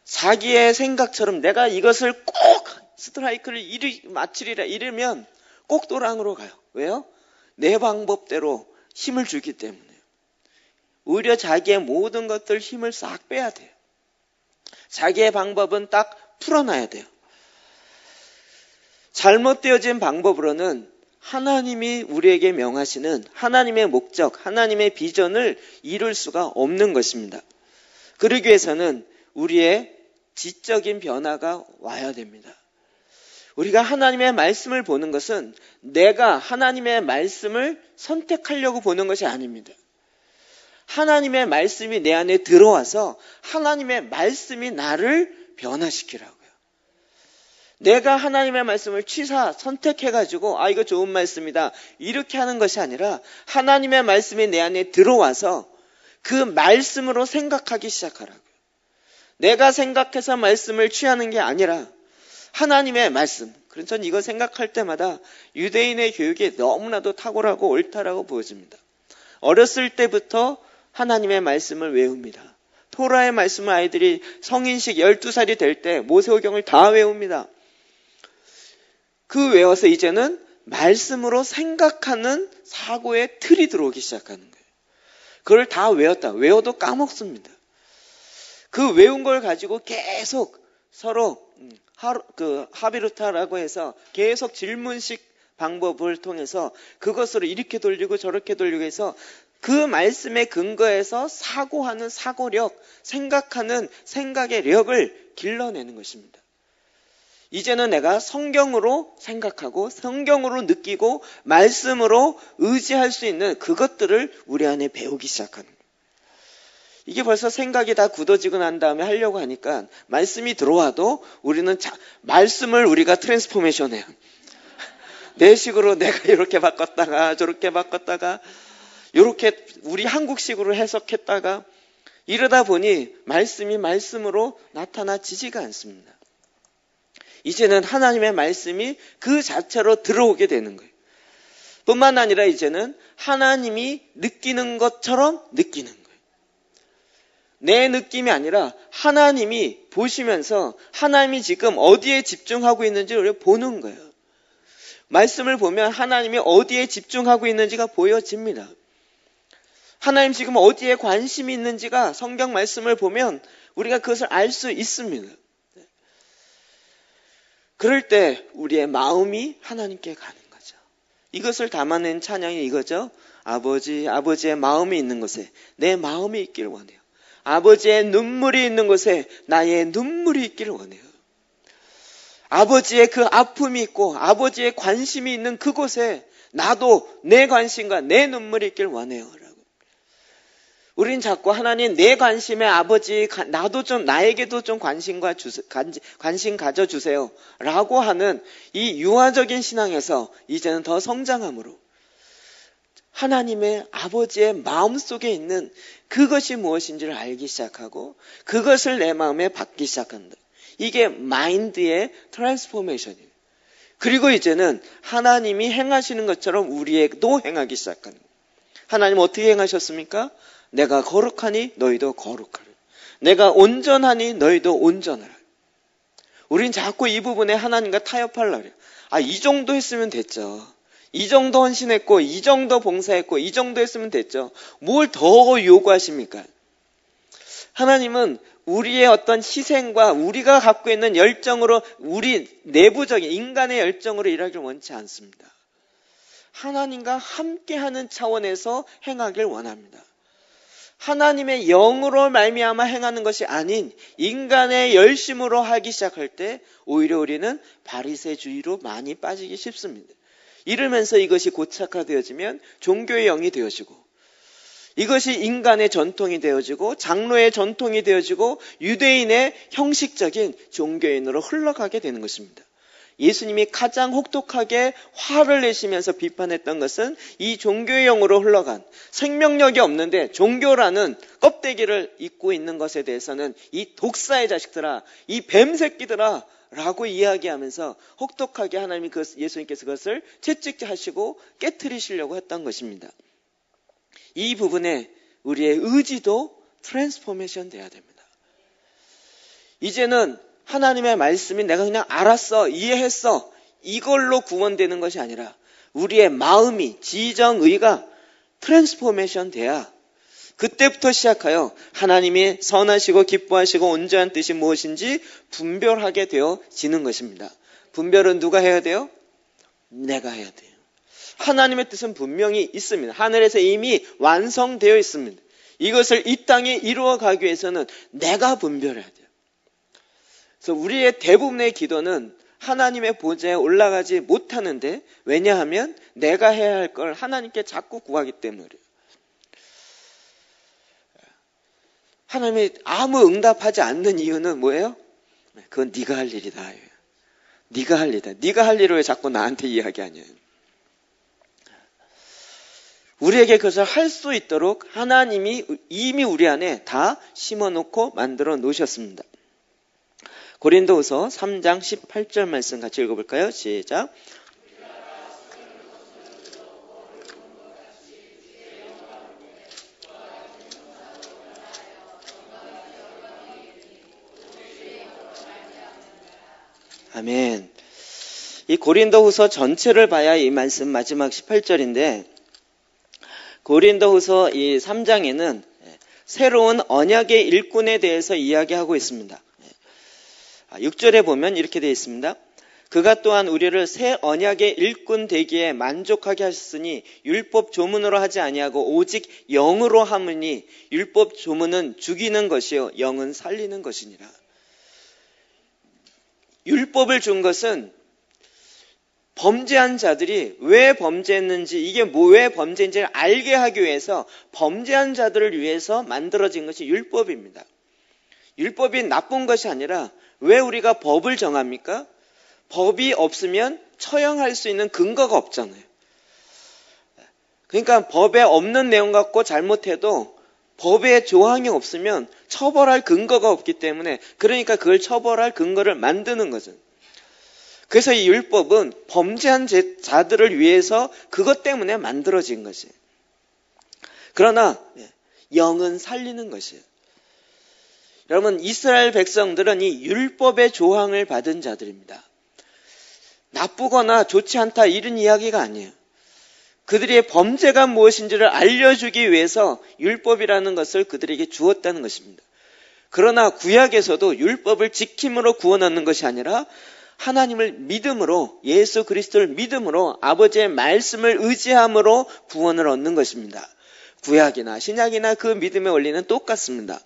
자기의 생각처럼 내가 이것을 꼭 스트라이크를 맞추리라 이러면 꼭 또랑으로 가요. 왜요? 내 방법대로 힘을 주기 때문에. 오히려 자기의 모든 것들 힘을 싹 빼야 돼요. 자기의 방법은 딱 풀어놔야 돼요. 잘못되어진 방법으로는 하나님이 우리에게 명하시는 하나님의 목적, 하나님의 비전을 이룰 수가 없는 것입니다. 그러기 위해서는 우리의 지적인 변화가 와야 됩니다. 우리가 하나님의 말씀을 보는 것은 내가 하나님의 말씀을 선택하려고 보는 것이 아닙니다. 하나님의 말씀이 내 안에 들어와서 하나님의 말씀이 나를 변화시키라고요. 내가 하나님의 말씀을 선택해가지고 이거 좋은 말씀이다 이렇게 하는 것이 아니라 하나님의 말씀이 내 안에 들어와서 그 말씀으로 생각하기 시작하라고요. 내가 생각해서 말씀을 취하는 게 아니라 하나님의 말씀. 그래서 전 이거 생각할 때마다 유대인의 교육이 너무나도 탁월하고 옳다라고 보여집니다. 어렸을 때부터 하나님의 말씀을 외웁니다. 토라의 말씀을 아이들이 성인식 12살이 될 때 모세오경을 다 외웁니다. 그 외워서 이제는 말씀으로 생각하는 사고의 틀이 들어오기 시작하는 거예요. 그걸 다 외워도 까먹습니다. 그 외운 걸 가지고 계속 서로 하비루타라고 해서 계속 질문식 방법을 통해서 그것으로 이렇게 돌리고 저렇게 돌리고 해서 그 말씀에 근거해서 사고하는 사고력, 생각하는 생각의 력을 길러내는 것입니다. 이제는 내가 성경으로 생각하고 성경으로 느끼고 말씀으로 의지할 수 있는 그것들을 우리 안에 배우기 시작하는 거예요. 이게 벌써 생각이 다 굳어지고 난 다음에 하려고 하니까 말씀이 들어와도 우리는 말씀을 우리가 트랜스포메이션해요. 내 식으로 내가 이렇게 바꿨다가 저렇게 바꿨다가 이렇게 우리 한국식으로 해석했다가 이러다 보니 말씀이 말씀으로 나타나지지가 않습니다. 이제는 하나님의 말씀이 그 자체로 들어오게 되는 거예요. 뿐만 아니라 이제는 하나님이 느끼는 것처럼 느끼는 거예요. 내 느낌이 아니라 하나님이 보시면서 하나님이 지금 어디에 집중하고 있는지를 보는 거예요. 말씀을 보면 하나님이 어디에 집중하고 있는지가 보여집니다. 하나님 지금 어디에 관심이 있는지가 성경 말씀을 보면 우리가 그것을 알 수 있습니다. 그럴 때 우리의 마음이 하나님께 가는 거죠. 이것을 담아낸 찬양이 이거죠. 아버지의 마음이 있는 곳에 내 마음이 있기를 원해요. 아버지의 눈물이 있는 곳에 나의 눈물이 있기를 원해요. 아버지의 그 아픔이 있고 아버지의 관심이 있는 그곳에 나도 내 관심과 내 눈물이 있길 원해요. 우린 자꾸 하나님 내 관심에 아버지 나도 좀 나에게도 좀 관심 가져주세요 라고 하는 이 유아적인 신앙에서 이제는 더 성장함으로 하나님의 아버지의 마음속에 있는 그것이 무엇인지를 알기 시작하고 그것을 내 마음에 받기 시작한다. 이게 마인드의 트랜스포메이션이에요. 그리고 이제는 하나님이 행하시는 것처럼 우리에도 행하기 시작하는 거예요. 하나님 어떻게 행하셨습니까? 내가 거룩하니 너희도 거룩하라. 내가 온전하니 너희도 온전하라. 우린 자꾸 이 부분에 하나님과 타협하려고 해요. 이 정도 했으면 됐죠. 이 정도 헌신했고 이 정도 봉사했고 이 정도 했으면 됐죠. 뭘 더 요구하십니까? 하나님은 우리의 어떤 희생과 우리가 갖고 있는 열정으로 우리 내부적인 인간의 열정으로 일하기를 원치 않습니다. 하나님과 함께하는 차원에서 행하길 원합니다. 하나님의 영으로 말미암아 행하는 것이 아닌 인간의 열심으로 하기 시작할 때 오히려 우리는 바리새주의로 많이 빠지기 쉽습니다. 이러면서 이것이 고착화되어지면 종교의 영이 되어지고 이것이 인간의 전통이 되어지고 장로의 전통이 되어지고 유대인의 형식적인 종교인으로 흘러가게 되는 것입니다. 예수님이 가장 혹독하게 화를 내시면서 비판했던 것은 이 종교의 영으로 흘러간 생명력이 없는데 종교라는 껍데기를 입고 있는 것에 대해서는 이 독사의 자식들아, 이 뱀새끼들아 라고 이야기하면서 혹독하게 하나님이 예수님께서 그것을 채찍질하시고 깨트리시려고 했던 것입니다. 이 부분에 우리의 의지도 트랜스포메이션 돼야 됩니다. 이제는 하나님의 말씀이 내가 그냥 알았어, 이해했어 이걸로 구원되는 것이 아니라 우리의 마음이, 지정의가 트랜스포메이션 돼야 그때부터 시작하여 하나님이 선하시고 기뻐하시고 온전한 뜻이 무엇인지 분별하게 되어지는 것입니다. 분별은 누가 해야 돼요? 내가 해야 돼요. 하나님의 뜻은 분명히 있습니다. 하늘에서 이미 완성되어 있습니다. 이것을 이 땅에 이루어가기 위해서는 내가 분별해야 돼요. 그래서 우리의 대부분의 기도는 하나님의 보좌에 올라가지 못하는데 왜냐하면 내가 해야 할 걸 하나님께 자꾸 구하기 때문에 그래요. 하나님이 아무 응답하지 않는 이유는 뭐예요? 그건 네가 할 일이다. 네가 할 일이다. 네가 할 일을 왜 자꾸 나한테 이야기하냐. 우리에게 그것을 할 수 있도록 하나님이 이미 우리 안에 다 심어놓고 만들어 놓으셨습니다. 고린도후서 3장 18절 말씀 같이 읽어볼까요? 시작. 아멘. 이 고린도후서 전체를 봐야 이 말씀 마지막 18절인데 고린도후서 이 3장에는 새로운 언약의 일꾼에 대해서 이야기하고 있습니다. 6절에 보면 이렇게 되어 있습니다. 그가 또한 우리를 새 언약의 일꾼 되기에 만족하게 하셨으니 율법 조문으로 하지 아니하고 오직 영으로 함으니 율법 조문은 죽이는 것이요 영은 살리는 것이니라. 율법을 준 것은 범죄한 자들이 왜 범죄했는지 이게 왜 범죄인지를 알게 하기 위해서 범죄한 자들을 위해서 만들어진 것이 율법입니다. 율법이 나쁜 것이 아니라 왜 우리가 법을 정합니까? 법이 없으면 처형할 수 있는 근거가 없잖아요. 그러니까 법에 없는 내용 갖고 잘못해도 법에 조항이 없으면 처벌할 근거가 없기 때문에, 그러니까 그걸 처벌할 근거를 만드는 거죠. 그래서 이 율법은 범죄한 자들을 위해서 그것 때문에 만들어진 것이에요. 그러나 영은 살리는 것이에요. 여러분, 이스라엘 백성들은 이 율법의 조항을 받은 자들입니다. 나쁘거나 좋지 않다 이런 이야기가 아니에요. 그들의 범죄가 무엇인지를 알려주기 위해서 율법이라는 것을 그들에게 주었다는 것입니다. 그러나 구약에서도 율법을 지킴으로 구원 얻는 것이 아니라 하나님을 믿음으로, 예수 그리스도를 믿음으로, 아버지의 말씀을 의지함으로 구원을 얻는 것입니다. 구약이나 신약이나 그 믿음의 원리는 똑같습니다.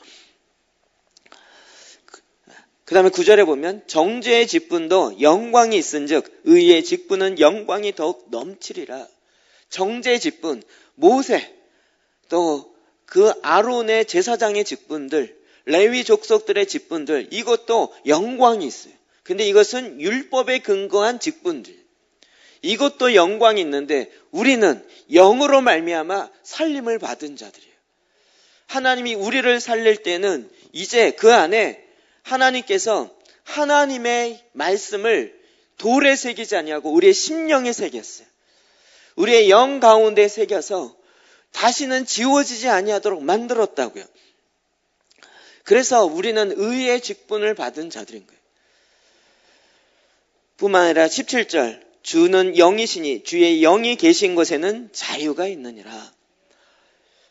그 다음에 9절에 보면 정죄의 직분도 영광이 있은즉 의의 직분은 영광이 더욱 넘치리라. 정죄의 직분, 모세, 또 그 아론의 제사장의 직분들, 레위 족속들의 직분들, 이것도 영광이 있어요. 근데 이것은 율법에 근거한 직분들. 이것도 영광이 있는데 우리는 영으로 말미암아 살림을 받은 자들이에요. 하나님이 우리를 살릴 때는 이제 그 안에 하나님께서 하나님의 말씀을 돌에 새기지 아니하고 우리의 심령에 새겼어요. 우리의 영 가운데 새겨서 다시는 지워지지 아니하도록 만들었다고요. 그래서 우리는 의의 직분을 받은 자들인 거예요. 뿐만 아니라 17절, 주는 영이시니 주의 영이 계신 곳에는 자유가 있느니라.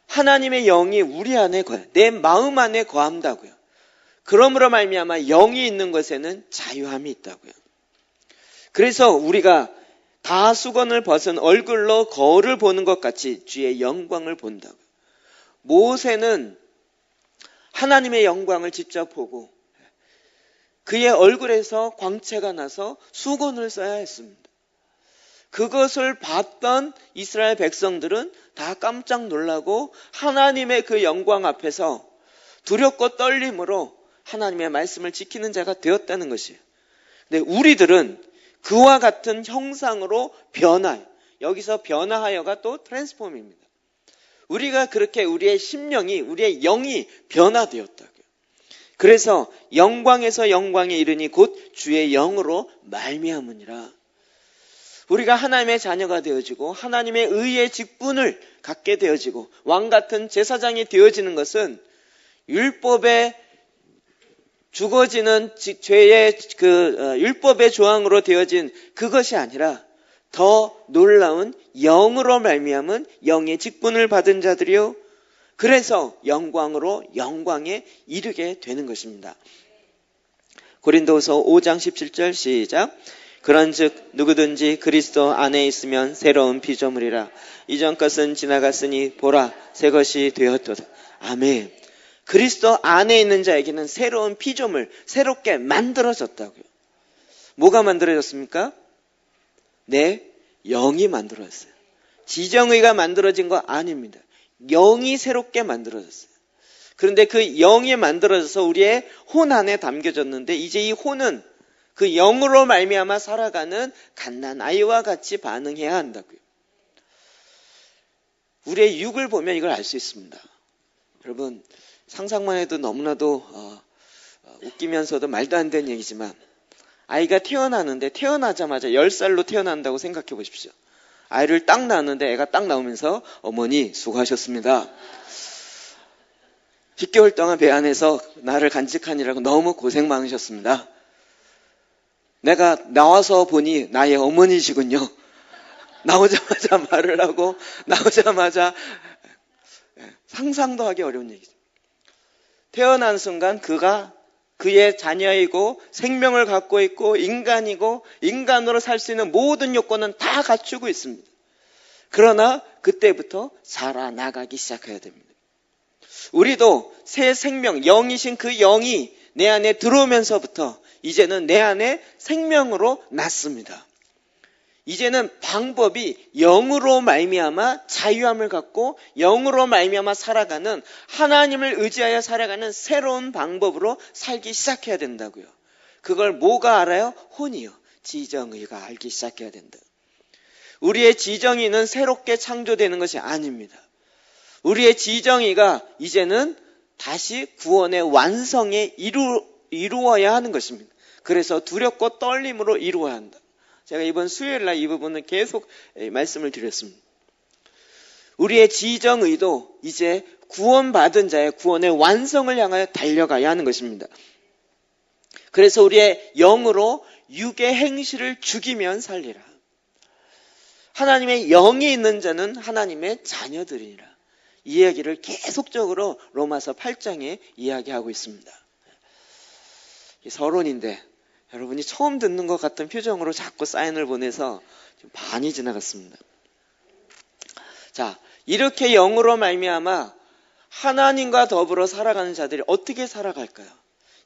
하나님의 영이 우리 안에 거해요. 내 마음 안에 거한다고요. 그러므로 말미암아 영이 있는 것에는 자유함이 있다고요. 그래서 우리가 다 수건을 벗은 얼굴로 거울을 보는 것 같이 주의 영광을 본다고요. 모세는 하나님의 영광을 직접 보고 그의 얼굴에서 광채가 나서 수건을 써야 했습니다. 그것을 봤던 이스라엘 백성들은 다 깜짝 놀라고 하나님의 그 영광 앞에서 두렵고 떨림으로 하나님의 말씀을 지키는 자가 되었다는 것이에요. 근데 우리들은 그와 같은 형상으로 변화해요. 여기서 변화하여가 또 트랜스폼입니다. 우리가 그렇게 우리의 심령이, 우리의 영이 변화되었다고요. 그래서 영광에서 영광에 이르니 곧 주의 영으로 말미암으니라. 우리가 하나님의 자녀가 되어지고 하나님의 의의 직분을 갖게 되어지고 왕같은 제사장이 되어지는 것은 율법에 죽어지는 죄의 율법의 조항으로 되어진 그것이 아니라 더 놀라운 영으로 말미암은 영의 직분을 받은 자들이요. 그래서 영광으로 영광에 이르게 되는 것입니다. 고린도후서 5장 17절 시작. 그런즉 누구든지 그리스도 안에 있으면 새로운 피조물이라. 이전 것은 지나갔으니 보라 새 것이 되었도다. 아멘. 그리스도 안에 있는 자에게는 새로운 피조물, 새롭게 만들어졌다고요. 뭐가 만들어졌습니까? 내 영이 만들어졌어요. 지정의가 만들어진 거 아닙니다. 영이 새롭게 만들어졌어요. 그런데 그 영이 만들어져서 우리의 혼 안에 담겨졌는데 이제 이 혼은 그 영으로 말미암아 살아가는 갓난아이와 같이 반응해야 한다고요. 우리의 육을 보면 이걸 알 수 있습니다. 여러분, 상상만 해도 너무나도 웃기면서도 말도 안 되는 얘기지만 아이가 태어나는데 태어나자마자 10살로 태어난다고 생각해 보십시오. 아이를 딱 낳았는데 애가 딱 나오면서 어머니 수고하셨습니다. 10개월 동안 배 안에서 나를 간직하느라고 너무 고생 많으셨습니다. 내가 나와서 보니 나의 어머니시군요. 나오자마자 말을 하고 나오자마자 상상도 하기 어려운 얘기죠. 태어난 순간 그가 그의 자녀이고 생명을 갖고 있고 인간이고 인간으로 살 수 있는 모든 요건은 다 갖추고 있습니다. 그러나 그때부터 살아나가기 시작해야 됩니다. 우리도 새 생명, 영이신 그 영이 내 안에 들어오면서부터 이제는 내 안에 생명으로 났습니다. 이제는 방법이 영으로 말미암아 자유함을 갖고 영으로 말미암아 살아가는 하나님을 의지하여 살아가는 새로운 방법으로 살기 시작해야 된다고요. 그걸 뭐가 알아요? 혼이요. 지정의가 알기 시작해야 된다. 우리의 지정의는 새롭게 창조되는 것이 아닙니다. 우리의 지정의가 이제는 다시 구원의 완성에 이루어야 하는 것입니다. 그래서 두렵고 떨림으로 이루어야 한다. 제가 이번 수요일날 이 부분은 계속 말씀을 드렸습니다. 우리의 지정의도 이제 구원받은 자의 구원의 완성을 향하여 달려가야 하는 것입니다. 그래서 우리의 영으로 육의 행실을 죽이면 살리라. 하나님의 영이 있는 자는 하나님의 자녀들이니라. 이 이야기를 계속적으로 로마서 8장에 이야기하고 있습니다. 서론인데 여러분이 처음 듣는 것 같은 표정으로 자꾸 사인을 보내서 좀 반이 지나갔습니다. 자, 이렇게 영으로 말미암아 하나님과 더불어 살아가는 자들이 어떻게 살아갈까요?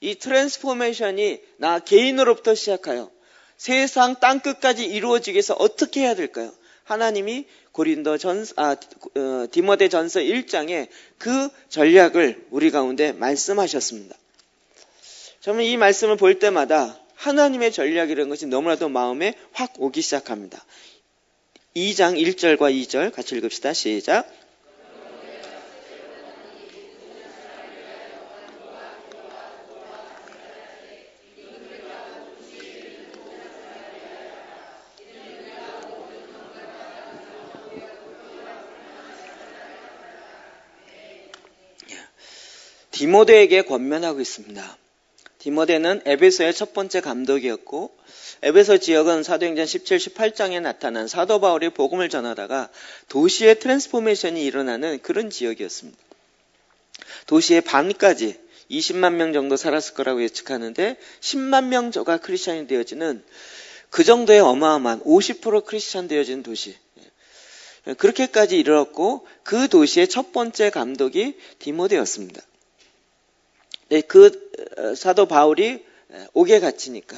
이 트랜스포메이션이 나 개인으로부터 시작하여 세상 땅끝까지 이루어지기 위해서 어떻게 해야 될까요? 하나님이 디모데전서 1장에 그 전략을 우리 가운데 말씀하셨습니다. 저는 이 말씀을 볼 때마다 하나님의 전략이라는 것이 너무나도 마음에 확 오기 시작합니다. 2장 1절과 2절 같이 읽읍시다. 시작. 디모데에게 권면하고 있습니다. 디모데는 에베소의 첫 번째 감독이었고 에베소 지역은 사도행전 17, 18장에 나타난 사도 바울이 복음을 전하다가 도시의 트랜스포메이션이 일어나는 그런 지역이었습니다. 도시의 반까지 20만 명 정도 살았을 거라고 예측하는데 10만 명 저가 크리스찬이 되어지는 그 정도의 어마어마한 50% 크리스찬 되어진 도시. 그렇게까지 이르렀고 그 도시의 첫 번째 감독이 디모데였습니다. 네, 그 사도 바울이 옥에 갇히니까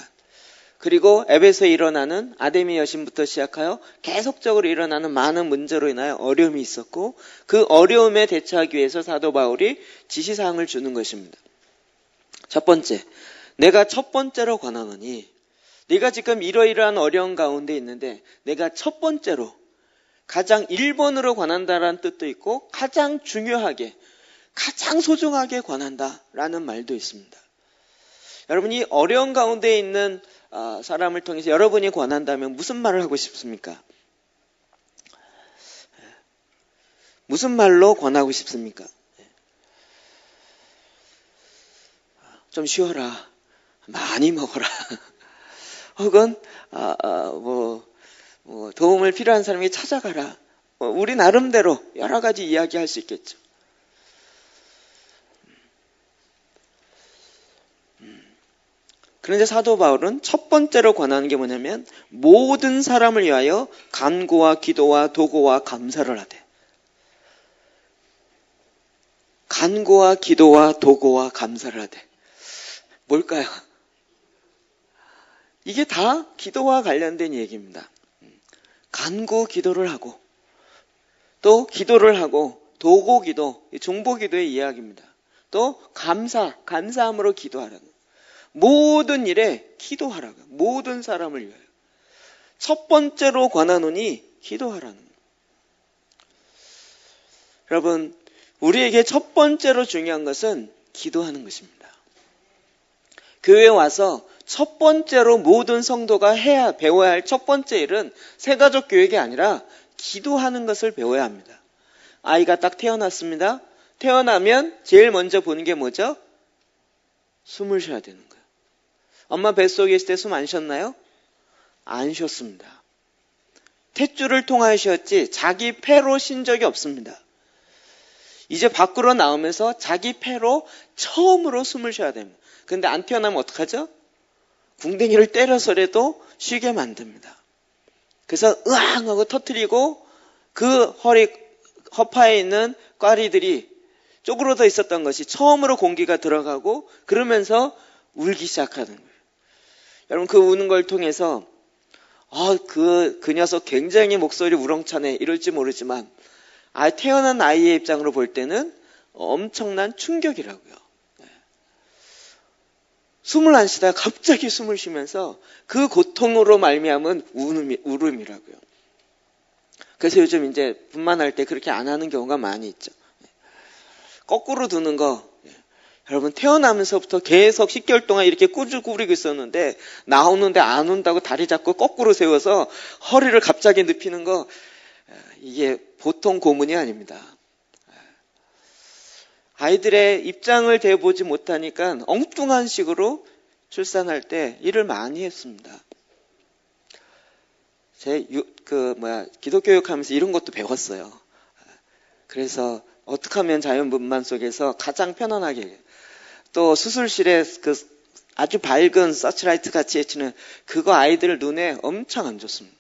그리고 에베소에 일어나는 아데미 여신부터 시작하여 계속적으로 일어나는 많은 문제로 인하여 어려움이 있었고 그 어려움에 대처하기 위해서 사도 바울이 지시사항을 주는 것입니다. 첫 번째, 내가 첫 번째로 권하노니 네가 지금 이러이러한 어려운 가운데 있는데 내가 첫 번째로 가장 1번으로 권한다라는 뜻도 있고 가장 중요하게 가장 소중하게 권한다라는 말도 있습니다. 여러분이 어려운 가운데 있는 사람을 통해서 여러분이 권한다면 무슨 말을 하고 싶습니까? 무슨 말로 권하고 싶습니까? 좀 쉬어라. 많이 먹어라. 혹은 도움을 필요한 사람이 찾아가라. 우리 나름대로 여러 가지 이야기할 수 있겠죠. 그런데 사도 바울은 첫 번째로 권하는 게 뭐냐면 모든 사람을 위하여 간구와 기도와 도구와 감사를 하되. 간구와 기도와 도구와 감사를 하되. 뭘까요? 이게 다 기도와 관련된 얘기입니다. 간구 기도를 하고 또 기도를 하고 도구 기도, 중보 기도의 이야기입니다. 또 감사함으로 기도하라는 모든 일에 기도하라고. 모든 사람을 위하여. 첫 번째로 권하노니 기도하라는 거예요. 여러분, 우리에게 첫 번째로 중요한 것은 기도하는 것입니다. 교회에 와서 첫 번째로 모든 성도가 배워야 할 첫 번째 일은 새가족 교육이 아니라 기도하는 것을 배워야 합니다. 아이가 딱 태어났습니다. 태어나면 제일 먼저 보는 게 뭐죠? 숨을 쉬어야 되는 거예요. 엄마 뱃속에 있을 때 숨 안 쉬었나요? 안 쉬었습니다. 탯줄을 통하여 쉬었지 자기 폐로 쉰 적이 없습니다. 이제 밖으로 나오면서 자기 폐로 처음으로 숨을 쉬어야 됩니다. 근데 안 태어나면 어떡하죠? 궁뎅이를 때려서라도 쉬게 만듭니다. 그래서 으앙 하고 터뜨리고 그 허파에 있는 꽈리들이 쪼그러져 있었던 것이 처음으로 공기가 들어가고 그러면서 울기 시작하는 거예요. 여러분 그 우는 걸 통해서 그 녀석 굉장히 목소리 우렁차네 이럴지 모르지만 태어난 아이의 입장으로 볼 때는 엄청난 충격이라고요. 숨을 안 쉬다가 갑자기 숨을 쉬면서 그 고통으로 말미암은 울음이라고요. 그래서 요즘 이제 분만할 때 그렇게 안 하는 경우가 많이 있죠. 거꾸로 두는 거, 여러분 태어나면서부터 계속 10개월 동안 이렇게 꾸리고 있었는데 나오는데 안 온다고 다리 잡고 거꾸로 세워서 허리를 갑자기 눕히는 거, 이게 보통 고문이 아닙니다. 아이들의 입장을 대보지 못하니까 엉뚱한 식으로 출산할 때 일을 많이 했습니다. 기독교육하면서 이런 것도 배웠어요. 그래서 어떻게 하면 자연분만 속에서 가장 편안하게, 또 수술실에 그 아주 밝은 서치라이트 같이 해치는 그거 아이들 눈에 엄청 안 좋습니다.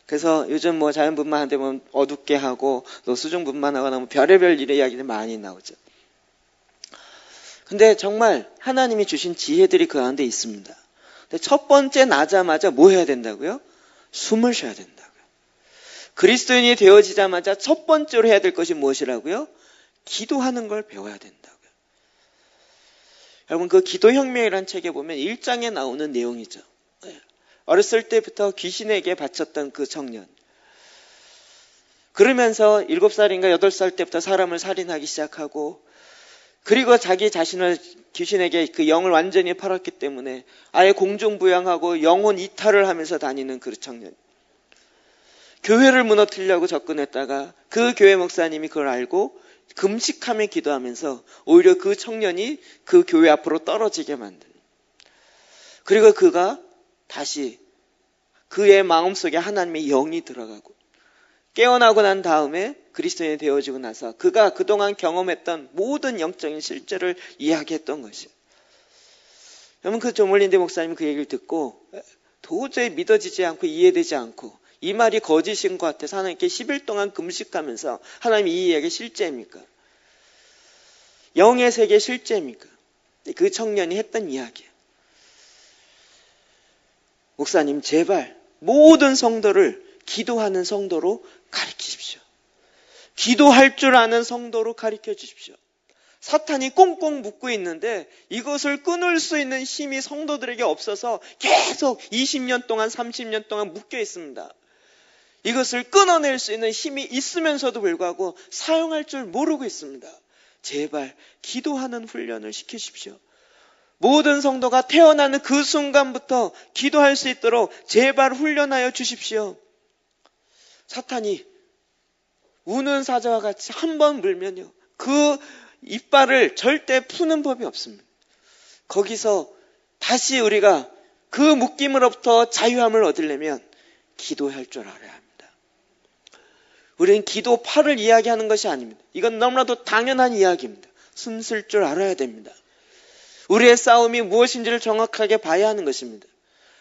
그래서 요즘 자연분만 한데 보면 어둡게 하고 또 수중분만하거나 별의별 일의 이야기들 많이 나오죠. 근데 정말 하나님이 주신 지혜들이 그 가운데 있습니다. 근데 첫 번째 나자마자 뭐 해야 된다고요? 숨을 쉬어야 된다고요. 그리스도인이 되어지자마자 첫 번째로 해야 될 것이 무엇이라고요? 기도하는 걸 배워야 된다고요. 여러분, 그 기도혁명이라는 책에 보면 1장에 나오는 내용이죠. 어렸을 때부터 귀신에게 바쳤던 그 청년. 그러면서 7살인가 8살 때부터 사람을 살인하기 시작하고, 그리고 자기 자신을 귀신에게 그 영을 완전히 팔았기 때문에 아예 공중부양하고 영혼 이탈을 하면서 다니는 그 청년. 교회를 무너뜨리려고 접근했다가 그 교회 목사님이 그걸 알고 금식하며 기도하면서 오히려 그 청년이 그 교회 앞으로 떨어지게 만든. 그리고 그가 다시 그의 마음속에 하나님의 영이 들어가고 깨어나고 난 다음에 그리스도인이 되어지고 나서 그가 그동안 경험했던 모든 영적인 실제를 이야기했던 것이에요. 여러분, 그 조물린대 목사님 그 얘기를 듣고 도저히 믿어지지 않고 이해되지 않고 이 말이 거짓인 것 같아서 하나님께 10일 동안 금식하면서 하나님 이 이야기 실제입니까? 영의 세계 실제입니까? 그 청년이 했던 이야기예요. 목사님, 제발 모든 성도를 기도하는 성도로 가르치십시오. 기도할 줄 아는 성도로 가르쳐 주십시오. 사탄이 꽁꽁 묶고 있는데 이것을 끊을 수 있는 힘이 성도들에게 없어서 계속 20년 동안 30년 동안 묶여 있습니다. 이것을 끊어낼 수 있는 힘이 있으면서도 불구하고 사용할 줄 모르고 있습니다. 제발 기도하는 훈련을 시키십시오. 모든 성도가 태어나는 그 순간부터 기도할 수 있도록 제발 훈련하여 주십시오. 사탄이 우는 사자와 같이 한 번 물면요, 그 이빨을 절대 푸는 법이 없습니다. 거기서 다시 우리가 그 묶임으로부터 자유함을 얻으려면 기도할 줄 알아야 합니다. 우리는 기도파를 이야기하는 것이 아닙니다. 이건 너무나도 당연한 이야기입니다. 숨 쉴 줄 알아야 됩니다. 우리의 싸움이 무엇인지를 정확하게 봐야 하는 것입니다.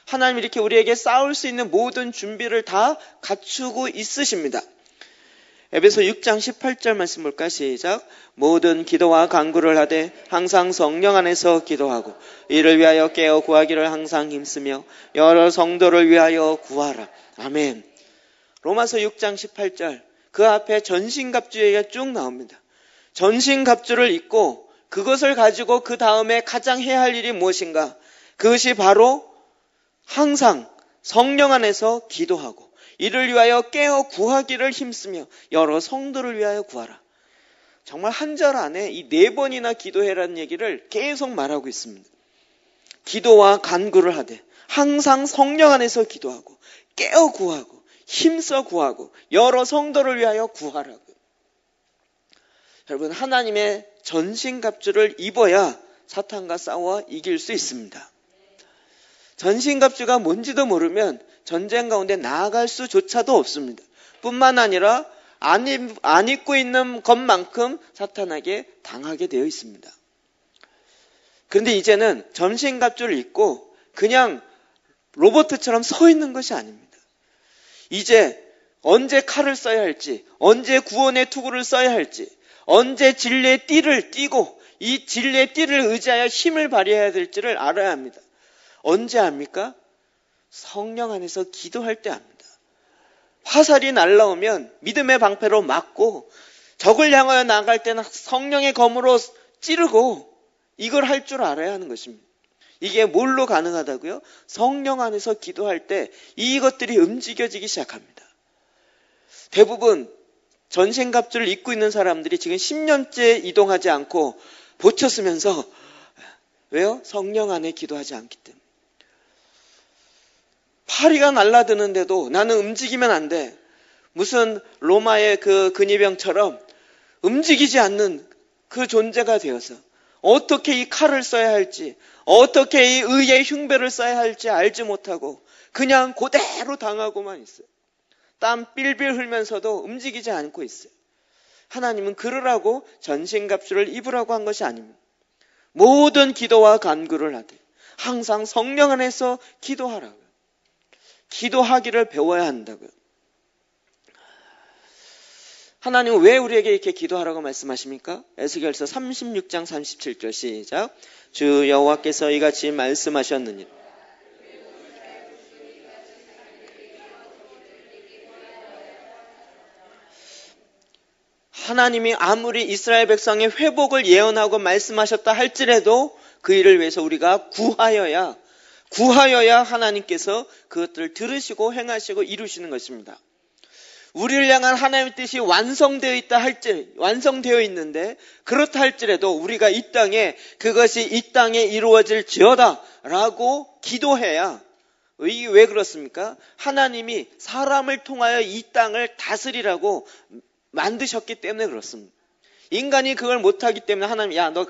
하나님 이렇게 우리에게 싸울 수 있는 모든 준비를 다 갖추고 있으십니다. 에베소 6장 18절 말씀 볼까? 시작. 모든 기도와 간구를 하되 항상 성령 안에서 기도하고 이를 위하여 깨어 구하기를 항상 힘쓰며 여러 성도를 위하여 구하라. 아멘. 로마서 6장 18절, 그 앞에 전신갑주 얘기가 쭉 나옵니다. 전신갑주를 입고 그것을 가지고 그 다음에 가장 해야 할 일이 무엇인가? 그것이 바로 항상 성령 안에서 기도하고 이를 위하여 깨어 구하기를 힘쓰며 여러 성도를 위하여 구하라. 정말 한 절 안에 이 4번이나 기도해라는 얘기를 계속 말하고 있습니다. 기도와 간구를 하되 항상 성령 안에서 기도하고 깨어 구하고 힘써 구하고 여러 성도를 위하여 구하라고. 여러분, 하나님의 전신갑주를 입어야 사탄과 싸워 이길 수 있습니다. 전신갑주가 뭔지도 모르면 전쟁 가운데 나아갈 수조차도 없습니다. 뿐만 아니라 안 입고 있는 것만큼 사탄에게 당하게 되어 있습니다. 그런데 이제는 전신갑주를 입고 그냥 로봇처럼 서 있는 것이 아닙니다. 이제 언제 칼을 써야 할지, 언제 구원의 투구를 써야 할지, 언제 진리의 띠를 띠고 이 진리의 띠를 의지하여 힘을 발휘해야 될지를 알아야 합니다. 언제 압니까? 성령 안에서 기도할 때 압니다. 화살이 날라오면 믿음의 방패로 막고 적을 향하여 나갈 때는 성령의 검으로 찌르고 이걸 할 줄 알아야 하는 것입니다. 이게 뭘로 가능하다고요? 성령 안에서 기도할 때 이것들이 움직여지기 시작합니다. 대부분 전신갑주를 입고 있는 사람들이 지금 10년째 이동하지 않고 보쳐 쓰면서, 왜요? 성령 안에 기도하지 않기 때문에. 파리가 날아드는데도 나는 움직이면 안 돼. 무슨 로마의 그 근위병처럼 움직이지 않는 그 존재가 되어서 어떻게 이 칼을 써야 할지, 어떻게 이 의의 흉배를 써야 할지 알지 못하고 그냥 그대로 당하고만 있어요. 땀 삘삘 흘면서도 움직이지 않고 있어요. 하나님은 그러라고 전신갑주를 입으라고 한 것이 아닙니다. 모든 기도와 간구를 하되 항상 성령 안에서 기도하라고요. 기도하기를 배워야 한다고요. 하나님은 왜 우리에게 이렇게 기도하라고 말씀하십니까? 에스겔서 36장 37절 시작. 주 여호와께서 이같이 말씀하셨느니라. 하나님이 아무리 이스라엘 백성의 회복을 예언하고 말씀하셨다 할지라도 그 일을 위해서 우리가 구하여야 하나님께서 그것들을 들으시고 행하시고 이루시는 것입니다. 우리를 향한 하나님의 뜻이 완성되어 있는데 그렇다 할지라도 우리가 이 땅에 그것이 이 땅에 이루어질지어다 라고 기도해야. 왜 그렇습니까? 하나님이 사람을 통하여 이 땅을 다스리라고 만드셨기 때문에 그렇습니다. 인간이 그걸 못하기 때문에 하나님, 야, 너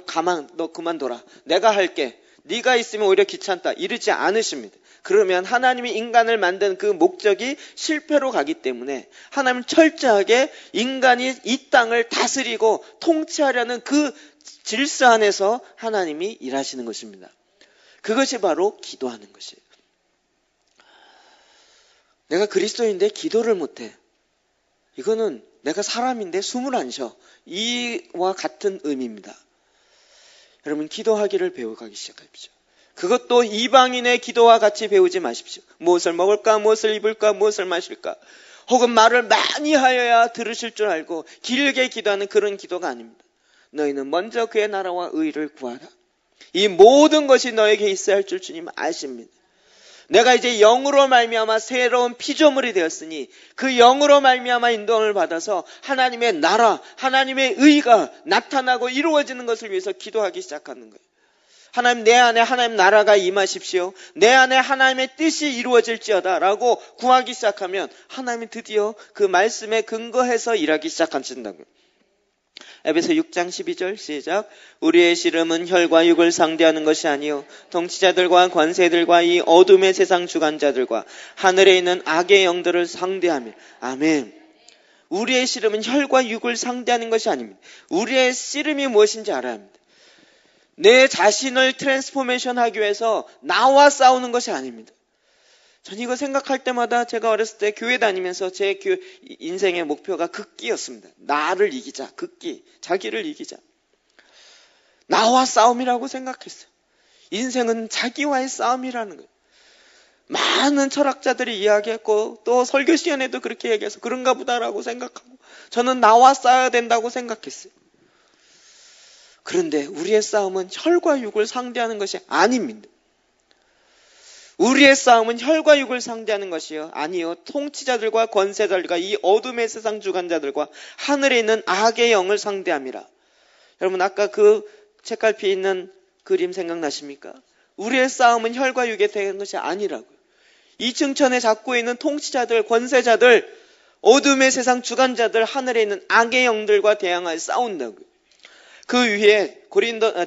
그만둬라. 내가 할게. 네가 있으면 오히려 귀찮다. 이러지 않으십니다. 그러면 하나님이 인간을 만든 그 목적이 실패로 가기 때문에 하나님은 철저하게 인간이 이 땅을 다스리고 통치하려는 그 질서 안에서 하나님이 일하시는 것입니다. 그것이 바로 기도하는 것이에요. 내가 그리스도인데 기도를 못해. 이거는 내가 사람인데 숨을 안 쉬어. 이와 같은 의미입니다. 여러분, 기도하기를 배워가기 시작하십시오. 그것도 이방인의 기도와 같이 배우지 마십시오. 무엇을 먹을까, 무엇을 입을까, 무엇을 마실까. 혹은 말을 많이 하여야 들으실 줄 알고 길게 기도하는 그런 기도가 아닙니다. 너희는 먼저 그의 나라와 의를 구하라. 이 모든 것이 너에게 있어야 할 줄 주님 아십니다. 내가 이제 영으로 말미암아 새로운 피조물이 되었으니 그 영으로 말미암아 인도함을 받아서 하나님의 나라, 하나님의 의가 나타나고 이루어지는 것을 위해서 기도하기 시작하는 거예요. 하나님, 내 안에 하나님 나라가 임하십시오. 내 안에 하나님의 뜻이 이루어질지어다 라고 구하기 시작하면 하나님이 드디어 그 말씀에 근거해서 일하기 시작하신다고요. 에베소 6장 12절 시작. 우리의 씨름은 혈과 육을 상대하는 것이 아니요 통치자들과 관세들과 이 어둠의 세상 주관자들과 하늘에 있는 악의 영들을 상대하며. 아멘. 우리의 씨름은 혈과 육을 상대하는 것이 아닙니다. 우리의 씨름이 무엇인지 알아야 합니다. 내 자신을 트랜스포메이션 하기 위해서 나와 싸우는 것이 아닙니다. 전 이거 생각할 때마다 제가 어렸을 때 교회 다니면서 제 인생의 목표가 극기였습니다. 나를 이기자, 극기, 자기를 이기자. 나와 싸움이라고 생각했어요. 인생은 자기와의 싸움이라는 거예요. 많은 철학자들이 이야기했고 또 설교 시간에도 그렇게 얘기해서 그런가 보다라고 생각하고 저는 나와 싸워야 된다고 생각했어요. 그런데 우리의 싸움은 혈과 육을 상대하는 것이 아닙니다. 우리의 싸움은 혈과 육을 상대하는 것이요 아니요 통치자들과 권세자들과 이 어둠의 세상 주관자들과 하늘에 있는 악의 영을 상대함이라. 여러분, 아까 그 책갈피에 있는 그림 생각나십니까? 우리의 싸움은 혈과 육에 대한 것이 아니라고요. 이 층천에 잡고 있는 통치자들, 권세자들, 어둠의 세상 주관자들, 하늘에 있는 악의 영들과 대항하여 싸운다고요. 그 위에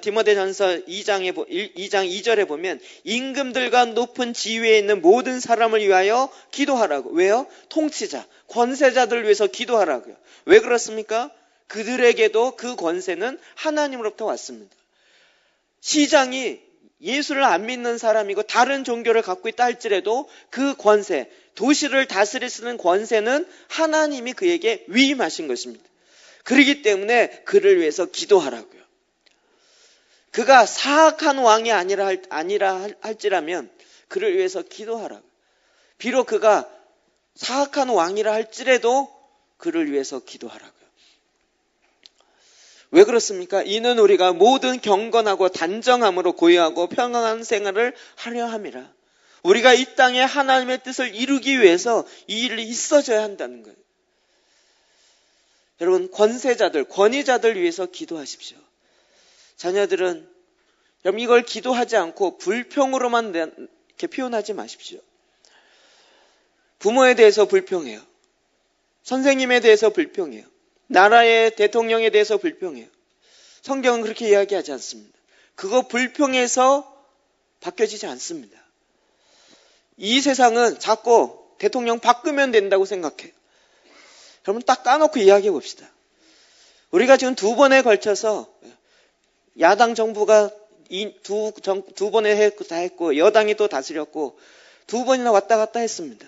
디모데전서 2장 2절에 보면 임금들과 높은 지위에 있는 모든 사람을 위하여 기도하라고. 왜요? 통치자, 권세자들을 위해서 기도하라고요. 왜 그렇습니까? 그들에게도 그 권세는 하나님으로부터 왔습니다. 시장이 예수를 안 믿는 사람이고 다른 종교를 갖고 있다 할지라도 그 권세, 도시를 다스릴 수 있는 권세는 하나님이 그에게 위임하신 것입니다. 그렇기 때문에 그를 위해서 기도하라고요. 그가 사악한 왕이 아니라 할지라면 그를 위해서 기도하라고요. 비록 그가 사악한 왕이라 할지라도 그를 위해서 기도하라고요. 왜 그렇습니까? 이는 우리가 모든 경건하고 단정함으로 고요하고 평안한 생활을 하려 함이라. 우리가 이 땅에 하나님의 뜻을 이루기 위해서 이 일이 있어져야 한다는 거예요. 여러분, 권세자들, 권위자들 위해서 기도하십시오. 자녀들은 여러분 이걸 기도하지 않고 불평으로만 이렇게 표현하지 마십시오. 부모에 대해서 불평해요. 선생님에 대해서 불평해요. 나라의 대통령에 대해서 불평해요. 성경은 그렇게 이야기하지 않습니다. 그거 불평해서 바뀌어지지 않습니다. 이 세상은 자꾸 대통령 바꾸면 된다고 생각해요. 여러분 딱 까놓고 이야기해 봅시다. 우리가 지금 2번에 걸쳐서 야당 정부가 두 번에 다 했고 여당이 또 다스렸고 2번이나 왔다 갔다 했습니다.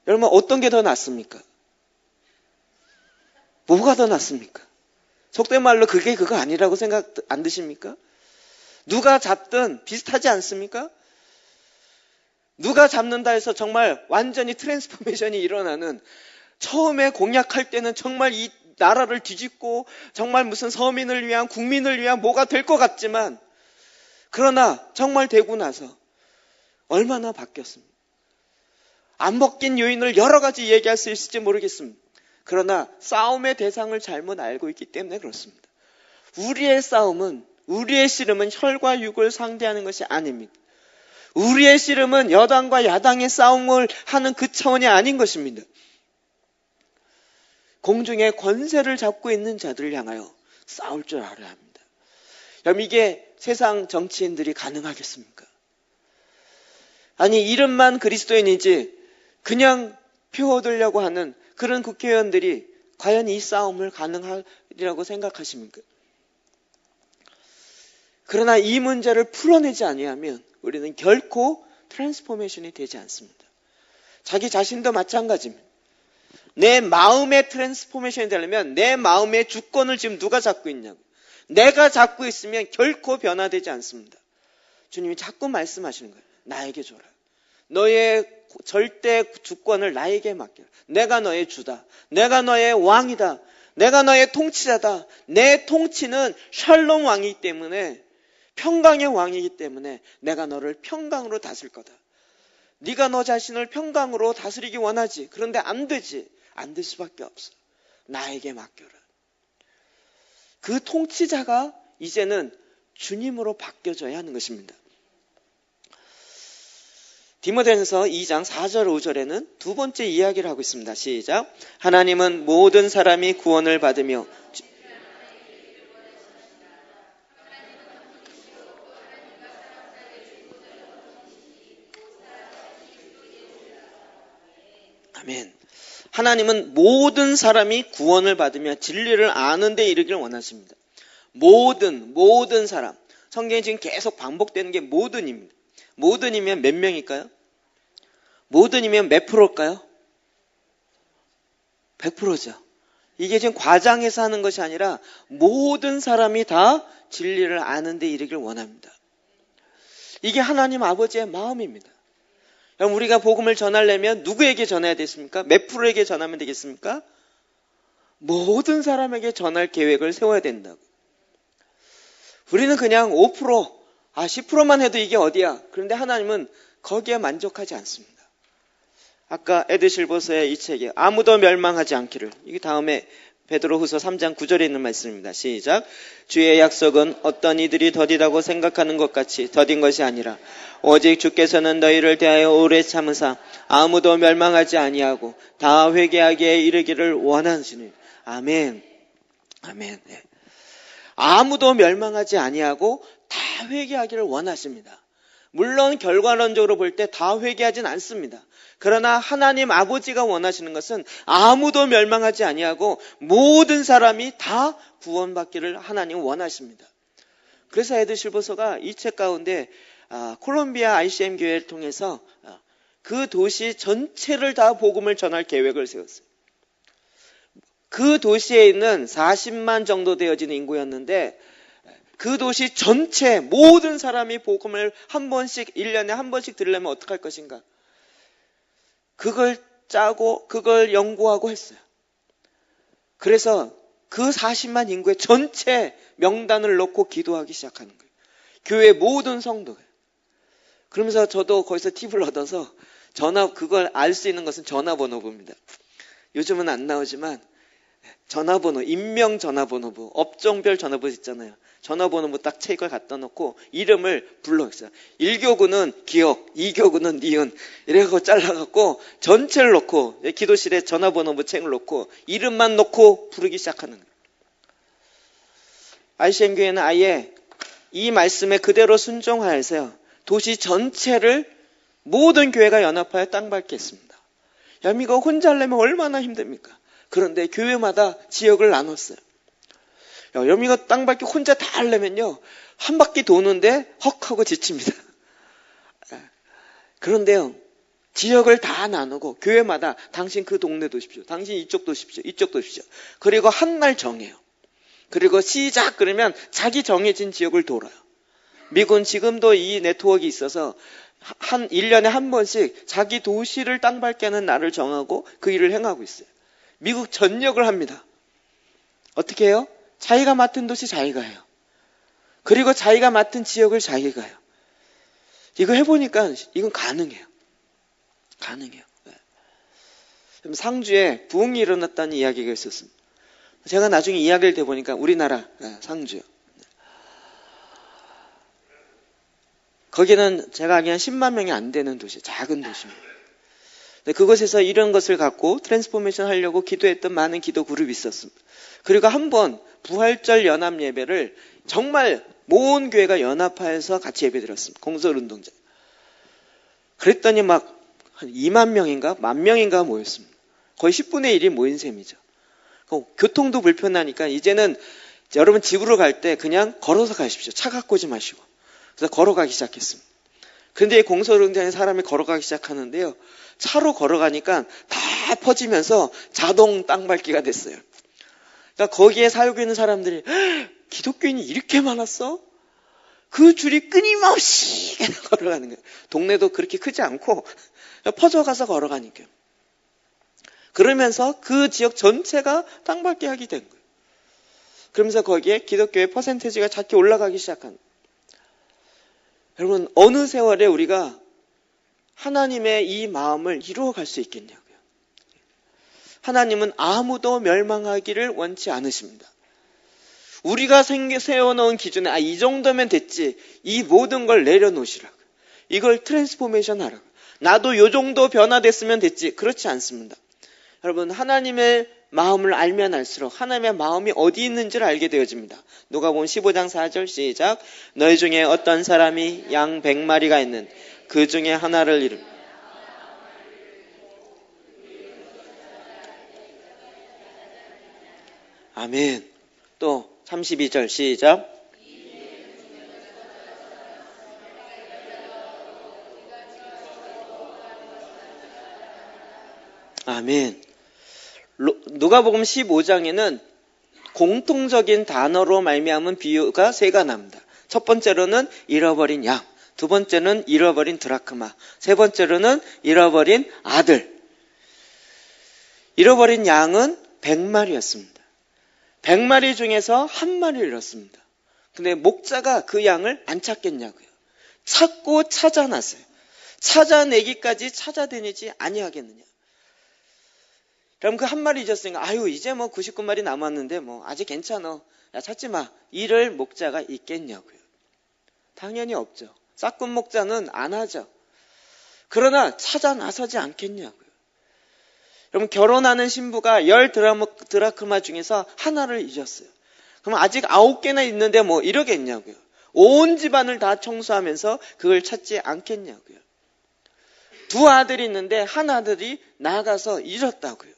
여러분 어떤 게 더 낫습니까? 뭐가 더 낫습니까? 속된 말로 그게 그거 아니라고 생각 안 드십니까? 누가 잡든 비슷하지 않습니까? 누가 잡는다 해서 정말 완전히 트랜스포메이션이 일어나는, 처음에 공약할 때는 정말 이 나라를 뒤집고 정말 무슨 서민을 위한, 국민을 위한 뭐가 될 것 같지만, 그러나 정말 되고 나서 얼마나 바뀌었습니까? 안 바뀐 요인을 여러 가지 얘기할 수 있을지 모르겠습니다. 그러나 싸움의 대상을 잘못 알고 있기 때문에 그렇습니다. 우리의 싸움은, 우리의 씨름은 혈과 육을 상대하는 것이 아닙니다. 우리의 씨름은 여당과 야당의 싸움을 하는 그 차원이 아닌 것입니다. 공중의 권세를 잡고 있는 자들을 향하여 싸울 줄 알아야 합니다. 그럼 이게 세상 정치인들이 가능하겠습니까? 아니, 이름만 그리스도인이지 그냥 표 얻으려고 하는 그런 국회의원들이 과연 이 싸움을 가능하리라고 생각하십니까? 그러나 이 문제를 풀어내지 아니하면 우리는 결코 트랜스포메이션이 되지 않습니다. 자기 자신도 마찬가지입니다. 내 마음의 트랜스포메이션이 되려면 내 마음의 주권을 지금 누가 잡고 있냐고. 내가 잡고 있으면 결코 변화되지 않습니다. 주님이 자꾸 말씀하시는 거예요. 나에게 줘라. 너의 절대 주권을 나에게 맡겨라. 내가 너의 주다. 내가 너의 왕이다. 내가 너의 통치자다. 내 통치는 샬롬 왕이기 때문에, 평강의 왕이기 때문에 내가 너를 평강으로 다스릴 거다. 네가 너 자신을 평강으로 다스리기 원하지. 그런데 안 되지. 안 될 수밖에 없어. 나에게 맡겨라. 그 통치자가 이제는 주님으로 바뀌어져야 하는 것입니다. 디모데전서 2장 4절 5절에는 두 번째 이야기를 하고 있습니다. 시작. 하나님은 모든 사람이 구원을 받으며 아멘. 하나님은 모든 사람이 구원을 받으며 진리를 아는 데 이르기를 원하십니다. 모든 사람. 성경에 지금 계속 반복되는 게 모든입니다. 모든이면 몇 명일까요? 모든이면 몇 프로일까요? 100%죠. 이게 지금 과장해서 하는 것이 아니라 모든 사람이 다 진리를 아는 데 이르기를 원합니다. 이게 하나님 아버지의 마음입니다. 그럼 우리가 복음을 전하려면 누구에게 전해야 되겠습니까? 몇 프로에게 전하면 되겠습니까? 모든 사람에게 전할 계획을 세워야 된다고. 우리는 그냥 5%, 10%만 해도 이게 어디야? 그런데 하나님은 거기에 만족하지 않습니다. 아까 에드실버서의 이 책에 아무도 멸망하지 않기를, 이게 다음에 베드로후서 3장 9절에 있는 말씀입니다. 시작. 주의 약속은 어떤 이들이 더디다고 생각하는 것 같이 더딘 것이 아니라 오직 주께서는 너희를 대하여 오래 참으사 아무도 멸망하지 아니하고 다 회개하기에 이르기를 원하시니. 아멘. 아멘. 네. 아무도 멸망하지 아니하고 다 회개하기를 원하십니다. 물론 결과론적으로 볼 때 다 회개하진 않습니다. 그러나 하나님 아버지가 원하시는 것은 아무도 멸망하지 아니하고 모든 사람이 다 구원받기를 하나님 원하십니다. 그래서 에드실버서가 이 책 가운데 콜롬비아 ICM 교회를 통해서 그 도시 전체를 다 복음을 전할 계획을 세웠어요. 그 도시에 있는 40만 정도 되어지는 인구였는데 그 도시 전체 모든 사람이 복음을 한 번씩, 1년에 한 번씩 들으려면 어떡할 것인가? 그걸 짜고 그걸 연구하고 했어요. 그래서 그 40만 인구의 전체 명단을 놓고 기도하기 시작하는 거예요. 교회 모든 성도가. 그러면서 저도 거기서 팁을 얻어서 그걸 알 수 있는 것은 전화번호부입니다. 요즘은 안 나오지만 전화번호, 임명 전화번호부, 업종별 전화번호 있잖아요. 전화번호부 딱 책을 갖다 놓고 이름을 불러있어요. 1교구는 기억, 2교구는 니은 이래갖고 잘라갖고 전체를 놓고 기도실에 전화번호부 책을 놓고 이름만 놓고 부르기 시작하는 거예요. ICM 교회는 아예 이 말씀에 그대로 순종하여서요. 도시 전체를 모든 교회가 연합하여 땅 밟게 했습니다. 여미가 혼자 하려면 얼마나 힘듭니까? 그런데 교회마다 지역을 나눴어요. 여미가 땅 밟기 혼자 다 하려면요. 한 바퀴 도는데 헉 하고 지칩니다. 그런데요. 지역을 다 나누고 교회마다 당신 그 동네 도십시오. 당신 이쪽 도십시오. 이쪽 도십시오. 그리고 한 날 정해요. 그리고 시작 그러면 자기 정해진 지역을 돌아요. 미국은 지금도 이 네트워크가 있어서 1년에 한 번씩 자기 도시를 땅 밟게 하는 날을 정하고 그 일을 행하고 있어요. 미국 전역을 합니다. 어떻게 해요? 자기가 맡은 도시 자기가 해요. 그리고 자기가 맡은 지역을 자기가 해요. 이거 해보니까 이건 가능해요. 가능해요. 상주에 부흥이 일어났다는 이야기가 있었습니다. 제가 나중에 이야기를 해보니까 우리나라 상주요. 거기는 제가 알기로는 10만 명이 안 되는 도시, 작은 도시입니다. 그곳에서 이런 것을 갖고 트랜스포메이션 하려고 기도했던 많은 기도 그룹이 있었습니다. 그리고 한번 부활절 연합 예배를 정말 모든 교회가 연합하여서 같이 예배 드렸습니다. 공설운동자. 그랬더니 막 한 2만 명인가? 10,000명인가 모였습니다. 거의 10분의 1이 모인 셈이죠. 교통도 불편하니까 이제는 여러분 집으로 갈 때 그냥 걸어서 가십시오. 차 갖고 오지 마시고. 그래서 걸어가기 시작했습니다. 그런데 이 공설운동장에 사람이 걸어가기 시작하는데요. 차로 걸어가니까 다 퍼지면서 자동 땅 밟기가 됐어요. 그러니까 거기에 살고 있는 사람들이 기독교인이 이렇게 많았어? 그 줄이 끊임없이 걸어가는 거예요. 동네도 그렇게 크지 않고 퍼져가서 걸어가니까요. 그러면서 그 지역 전체가 땅 밟게 하게 된 거예요. 그러면서 거기에 기독교의 퍼센테이지가 작게 올라가기 시작한 거예요. 여러분 어느 세월에 우리가 하나님의 이 마음을 이루어갈 수 있겠냐고요. 하나님은 아무도 멸망하기를 원치 않으십니다. 우리가 세워놓은 기준에 이 정도면 됐지 이 모든 걸 내려놓으시라고. 이걸 트랜스포메이션 하라고. 나도 요 정도 변화됐으면 됐지. 그렇지 않습니다. 여러분 하나님의 마음을 알면 알수록 하나님의 마음이 어디 있는지를 알게 되어집니다. 누가복음 15장 4절 시작. 너희 중에 어떤 사람이 양 100마리가 있는 그 중에 하나를 잃으면 아멘. 또 32절 시작. 아멘. 누가복음 15장에는 공통적인 단어로 말미암은 비유가 3가 납니다. 첫 번째로는 잃어버린 양, 두 번째는 잃어버린 드라크마, 세 번째로는 잃어버린 아들. 잃어버린 양은 100마리였습니다. 100마리 중에서 한 마리를 잃었습니다. 근데 목자가 그 양을 안 찾겠냐고요. 찾고 찾아놨어요. 찾아내기까지 찾아다니지 아니하겠느냐. 그럼 그 한 마리 잊었으니까 이제 99마리 남았는데 아직 괜찮아. 야 찾지 마. 이럴 목자가 있겠냐고요. 당연히 없죠. 싹군 목자는 안 하죠. 그러나 찾아 나서지 않겠냐고요. 여러분 결혼하는 신부가 10 드라크마 중에서 하나를 잊었어요. 그럼 아직 9개나 있는데 이러겠냐고요. 온 집안을 다 청소하면서 그걸 찾지 않겠냐고요. 2 아들이 있는데 한 아들이 나가서 잃었다고요.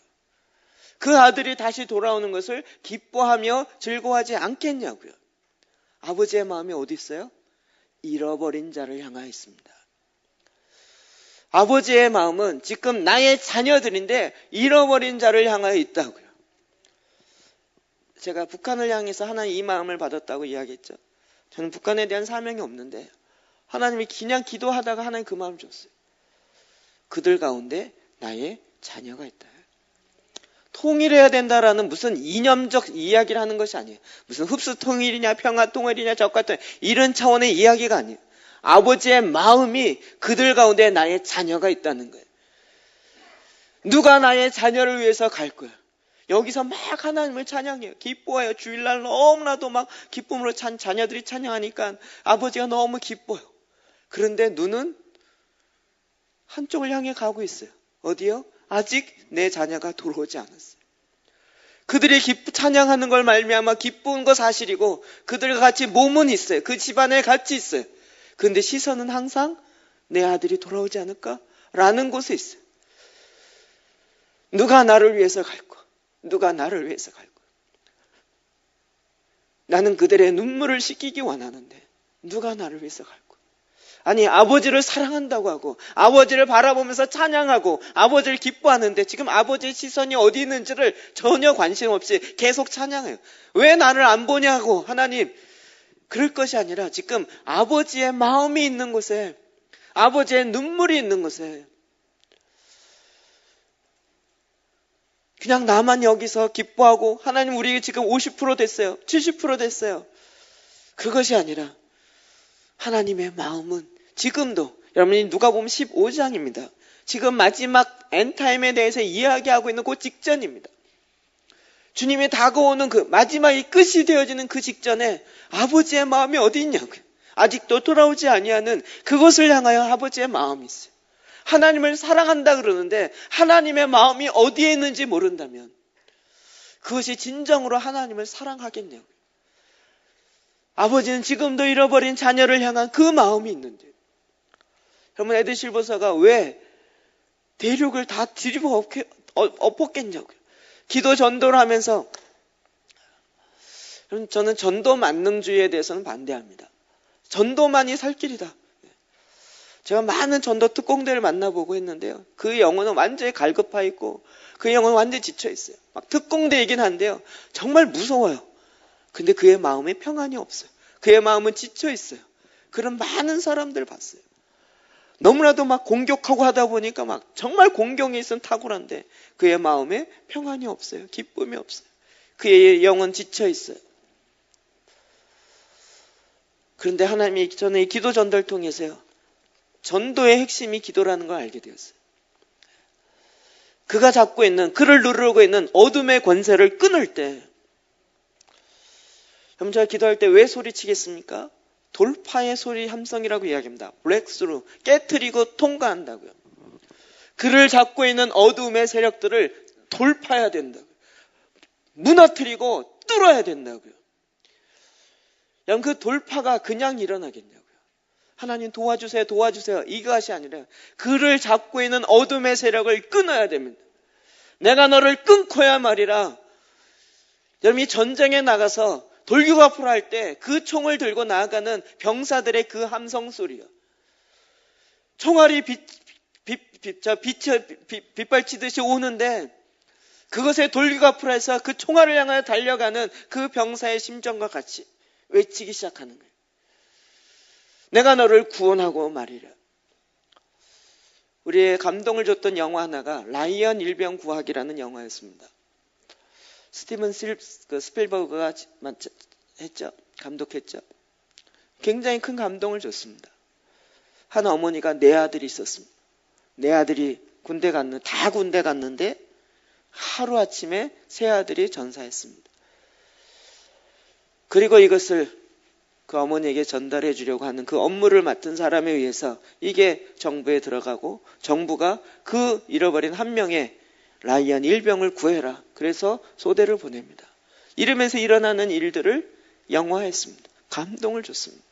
그 아들이 다시 돌아오는 것을 기뻐하며 즐거워하지 않겠냐고요. 아버지의 마음이 어디 있어요? 잃어버린 자를 향하여 있습니다. 아버지의 마음은 지금 나의 자녀들인데 잃어버린 자를 향하여 있다고요. 제가 북한을 향해서 하나님 이 마음을 받았다고 이야기했죠. 저는 북한에 대한 사명이 없는데 하나님이 그냥 기도하다가 하나님 그 마음을 줬어요. 그들 가운데 나의 자녀가 있다. 통일해야 된다라는 무슨 이념적 이야기를 하는 것이 아니에요. 무슨 흡수 통일이냐 평화 통일이냐 적과 통일 이런 차원의 이야기가 아니에요. 아버지의 마음이 그들 가운데 나의 자녀가 있다는 거예요. 누가 나의 자녀를 위해서 갈 거야? 여기서 막 하나님을 찬양해요. 기뻐해요. 주일날 너무나도 막 기쁨으로 자녀들이 찬양하니까 아버지가 너무 기뻐요. 그런데 눈은 한쪽을 향해 가고 있어요. 어디요? 아직 내 자녀가 돌아오지 않았어요. 그들이 찬양하는 걸 말미암아 기쁜 거 사실이고 그들과 같이 몸은 있어요. 그 집안에 같이 있어요. 그런데 시선은 항상 내 아들이 돌아오지 않을까? 라는 곳에 있어요. 누가 나를 위해서 갈까? 누가 나를 위해서 갈까? 나는 그들의 눈물을 씻기기 원하는데 누가 나를 위해서 갈까? 아니, 아버지를 사랑한다고 하고 아버지를 바라보면서 찬양하고 아버지를 기뻐하는데 지금 아버지의 시선이 어디 있는지를 전혀 관심 없이 계속 찬양해요. 왜 나를 안 보냐고. 하나님, 그럴 것이 아니라 지금 아버지의 마음이 있는 곳에, 아버지의 눈물이 있는 곳에 그냥 나만 여기서 기뻐하고 하나님 우리 지금 50% 됐어요. 70% 됐어요. 그것이 아니라 하나님의 마음은 지금도, 여러분이 누가복음 15장입니다. 지금 마지막 엔타임에 대해서 이야기하고 있는 그 직전입니다. 주님이 다가오는 그 마지막이 끝이 되어지는 그 직전에 아버지의 마음이 어디 있냐고요. 아직도 돌아오지 아니하는 그것을 향하여 아버지의 마음이 있어요. 하나님을 사랑한다 그러는데 하나님의 마음이 어디에 있는지 모른다면 그것이 진정으로 하나님을 사랑하겠냐고요. 아버지는 지금도 잃어버린 자녀를 향한 그 마음이 있는데, 여러분, 에드실버서가 왜 대륙을 다 뒤집어 엎었겠냐고요. 기도 전도를 하면서, 저는 전도 만능주의에 대해서는 반대합니다. 전도만이 살 길이다. 제가 많은 전도 특공대를 만나보고 했는데요. 그 영혼은 완전히 갈급해 있고 그 영혼은 완전히 지쳐 있어요. 막 특공대이긴 한데요. 정말 무서워요. 근데 그의 마음에 평안이 없어요. 그의 마음은 지쳐 있어요. 그런 많은 사람들 봤어요. 너무나도 막 공격하고 하다 보니까 막 정말 공경에 있은 탁월한데 그의 마음에 평안이 없어요. 기쁨이 없어요. 그의 영은 지쳐 있어요. 그런데 하나님이 저는 이 기도 전도를 통해서요, 전도의 핵심이 기도라는 걸 알게 되었어요. 그가 잡고 있는, 그를 누르고 있는 어둠의 권세를 끊을 때, 여러분, 제가 기도할 때 왜 소리치겠습니까? 돌파의 소리 함성이라고 이야기합니다. 브렉스루, 깨트리고 통과한다고요. 그를 잡고 있는 어둠의 세력들을 돌파해야 된다고요. 무너뜨리고 뚫어야 된다고요. 여러분, 그 돌파가 그냥 일어나겠냐고요. 하나님 도와주세요, 도와주세요. 이것이 아니라 그를 잡고 있는 어둠의 세력을 끊어야 됩니다. 내가 너를 끊고야 말이라. 여러분이 전쟁에 나가서 돌격 앞으로 할 때 그 총을 들고 나아가는 병사들의 그 함성 소리요. 총알이 빗발치듯이 오는데 그것에 돌격 앞으로 해서 그 총알을 향하여 달려가는 그 병사의 심정과 같이 외치기 시작하는 거예요. 내가 너를 구원하고 말이라. 우리의 감동을 줬던 영화 하나가 라이언 일병 구하기라는 영화였습니다. 스티븐 스필버그가 했죠. 감독했죠. 굉장히 큰 감동을 줬습니다. 한 어머니가 네 아들이 있었습니다. 네 아들이 다 군대 갔는데 하루아침에 세 아들이 전사했습니다. 그리고 이것을 그 어머니에게 전달해 주려고 하는 그 업무를 맡은 사람에 의해서 이게 정부에 들어가고 정부가 그 잃어버린 한 명의 라이언 일병을 구해라. 그래서 소대를 보냅니다. 이러면서 일어나는 일들을 영화했습니다. 감동을 줬습니다.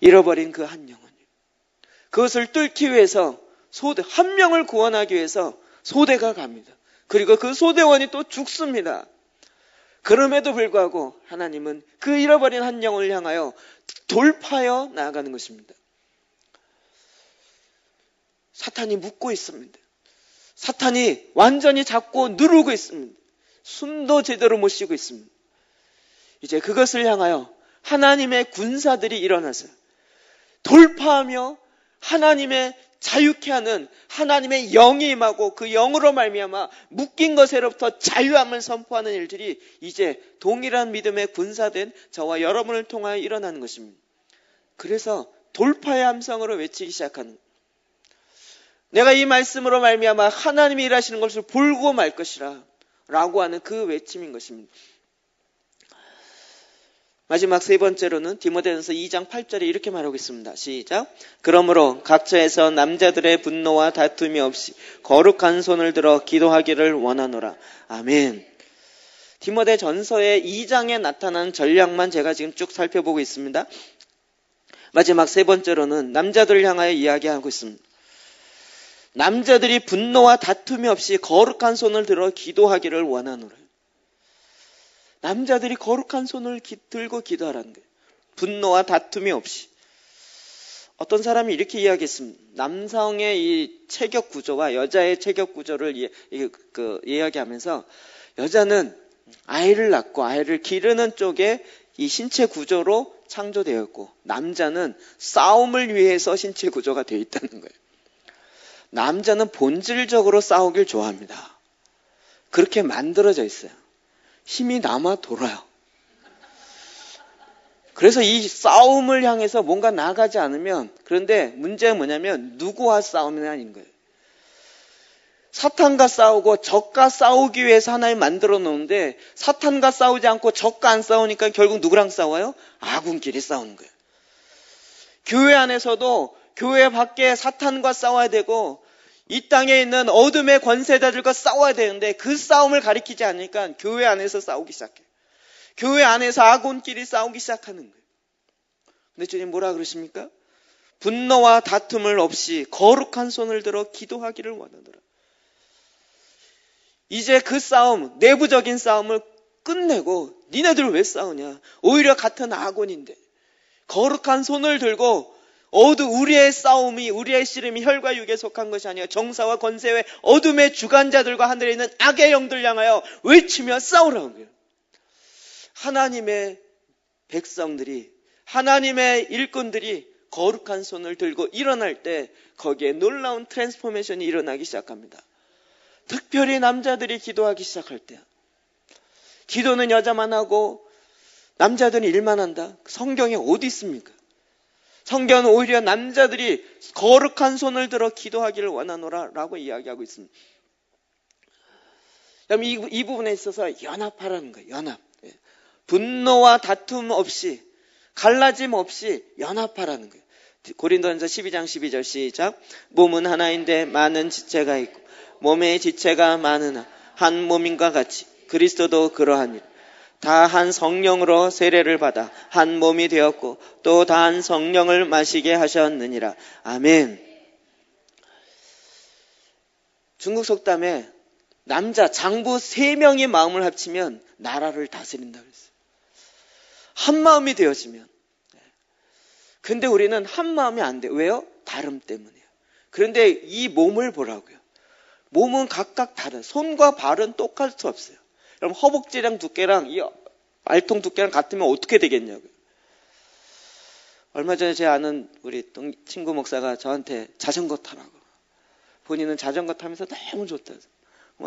잃어버린 그 한 영혼이. 그것을 뚫기 위해서 한 명을 구원하기 위해서 소대가 갑니다. 그리고 그 소대원이 또 죽습니다. 그럼에도 불구하고 하나님은 그 잃어버린 한 영혼을 향하여 돌파하여 나아가는 것입니다. 사탄이 묶고 있습니다. 사탄이 완전히 잡고 누르고 있습니다. 숨도 제대로 못 쉬고 있습니다. 이제 그것을 향하여 하나님의 군사들이 일어나서 돌파하며 하나님의 자유케 하는 하나님의 영이 임하고 그 영으로 말미암아 묶인 것에로부터 자유함을 선포하는 일들이 이제 동일한 믿음의 군사된 저와 여러분을 통하여 일어나는 것입니다. 그래서 돌파의 함성으로 외치기 시작하는, 내가 이 말씀으로 말미암아 하나님이 일하시는 것을 볼고 말 것이라. 라고 하는 그 외침인 것입니다. 마지막 세 번째로는 디모데전서 2장 8절에 이렇게 말하고 있습니다. 시작. 그러므로 각처에서 남자들의 분노와 다툼이 없이 거룩한 손을 들어 기도하기를 원하노라. 아멘. 디모데전서의 2장에 나타난 전략만 제가 지금 쭉 살펴보고 있습니다. 마지막 세 번째로는 남자들을 향하여 이야기하고 있습니다. 남자들이 분노와 다툼이 없이 거룩한 손을 들어 기도하기를 원하노라. 남자들이 거룩한 손을 들고 기도하라는 거예요. 분노와 다툼이 없이. 어떤 사람이 이렇게 이야기했습니다. 남성의 이 체격 구조와 여자의 체격 구조를 이야기하면서 여자는 아이를 낳고 아이를 기르는 쪽에 이 신체 구조로 창조되었고 남자는 싸움을 위해서 신체 구조가 되어 있다는 거예요. 남자는 본질적으로 싸우길 좋아합니다. 그렇게 만들어져 있어요. 힘이 남아 돌아요. 그래서 이 싸움을 향해서 뭔가 나가지 않으면, 그런데 문제는 뭐냐면 누구와 싸우느냐인 거예요. 사탄과 싸우고 적과 싸우기 위해서 하나님 만들어 놓는데 사탄과 싸우지 않고 적과 안 싸우니까 결국 누구랑 싸워요? 아군끼리 싸우는 거예요. 교회 안에서도 교회 밖에 사탄과 싸워야 되고 이 땅에 있는 어둠의 권세자들과 싸워야 되는데 그 싸움을 가리키지 않으니까 교회 안에서 싸우기 시작해요. 교회 안에서 아군끼리 싸우기 시작하는 거예요. 근데 주님 뭐라 그러십니까? 분노와 다툼을 없이 거룩한 손을 들어 기도하기를 원하노라. 이제 그 싸움, 내부적인 싸움을 끝내고 니네들 왜 싸우냐? 오히려 같은 아군인데 거룩한 손을 들고 우리의 싸움이, 우리의 씨름이 혈과 육에 속한 것이 아니라 정사와 권세의 어둠의 주관자들과 하늘에 있는 악의 영들 향하여 외치며 싸우라는 거예요. 하나님의 백성들이, 하나님의 일꾼들이 거룩한 손을 들고 일어날 때 거기에 놀라운 트랜스포메이션이 일어나기 시작합니다. 특별히 남자들이 기도하기 시작할 때, 기도는 여자만 하고 남자들은 일만 한다? 성경에 어디 있습니까? 성경은 오히려 남자들이 거룩한 손을 들어 기도하기를 원하노라 라고 이야기하고 있습니다. 그럼 이 부분에 있어서 연합하라는 거예요. 연합. 분노와 다툼 없이, 갈라짐 없이 연합하라는 거예요. 고린도전서 12장 12절 시작. 몸은 하나인데 많은 지체가 있고 몸의 지체가 많으나 한 몸인과 같이 그리스도도 그러하니라. 다 한 성령으로 세례를 받아 한 몸이 되었고 또 다 한 성령을 마시게 하셨느니라. 아멘. 중국 속담에 남자 장부 3명이 마음을 합치면 나라를 다스린다 그랬어요. 한 마음이 되어지면. 근데 우리는 한 마음이 안 돼요. 왜요? 다름 때문이에요. 그런데 이 몸을 보라고요. 몸은 각각 다른, 손과 발은 똑같을 수 없어요. 그럼 허벅지랑 두께랑 이 알통 두께랑 같으면 어떻게 되겠냐고요. 얼마 전에 제 아는 우리 친구 목사가 저한테 자전거 타라고. 본인은 자전거 타면서 너무 좋다.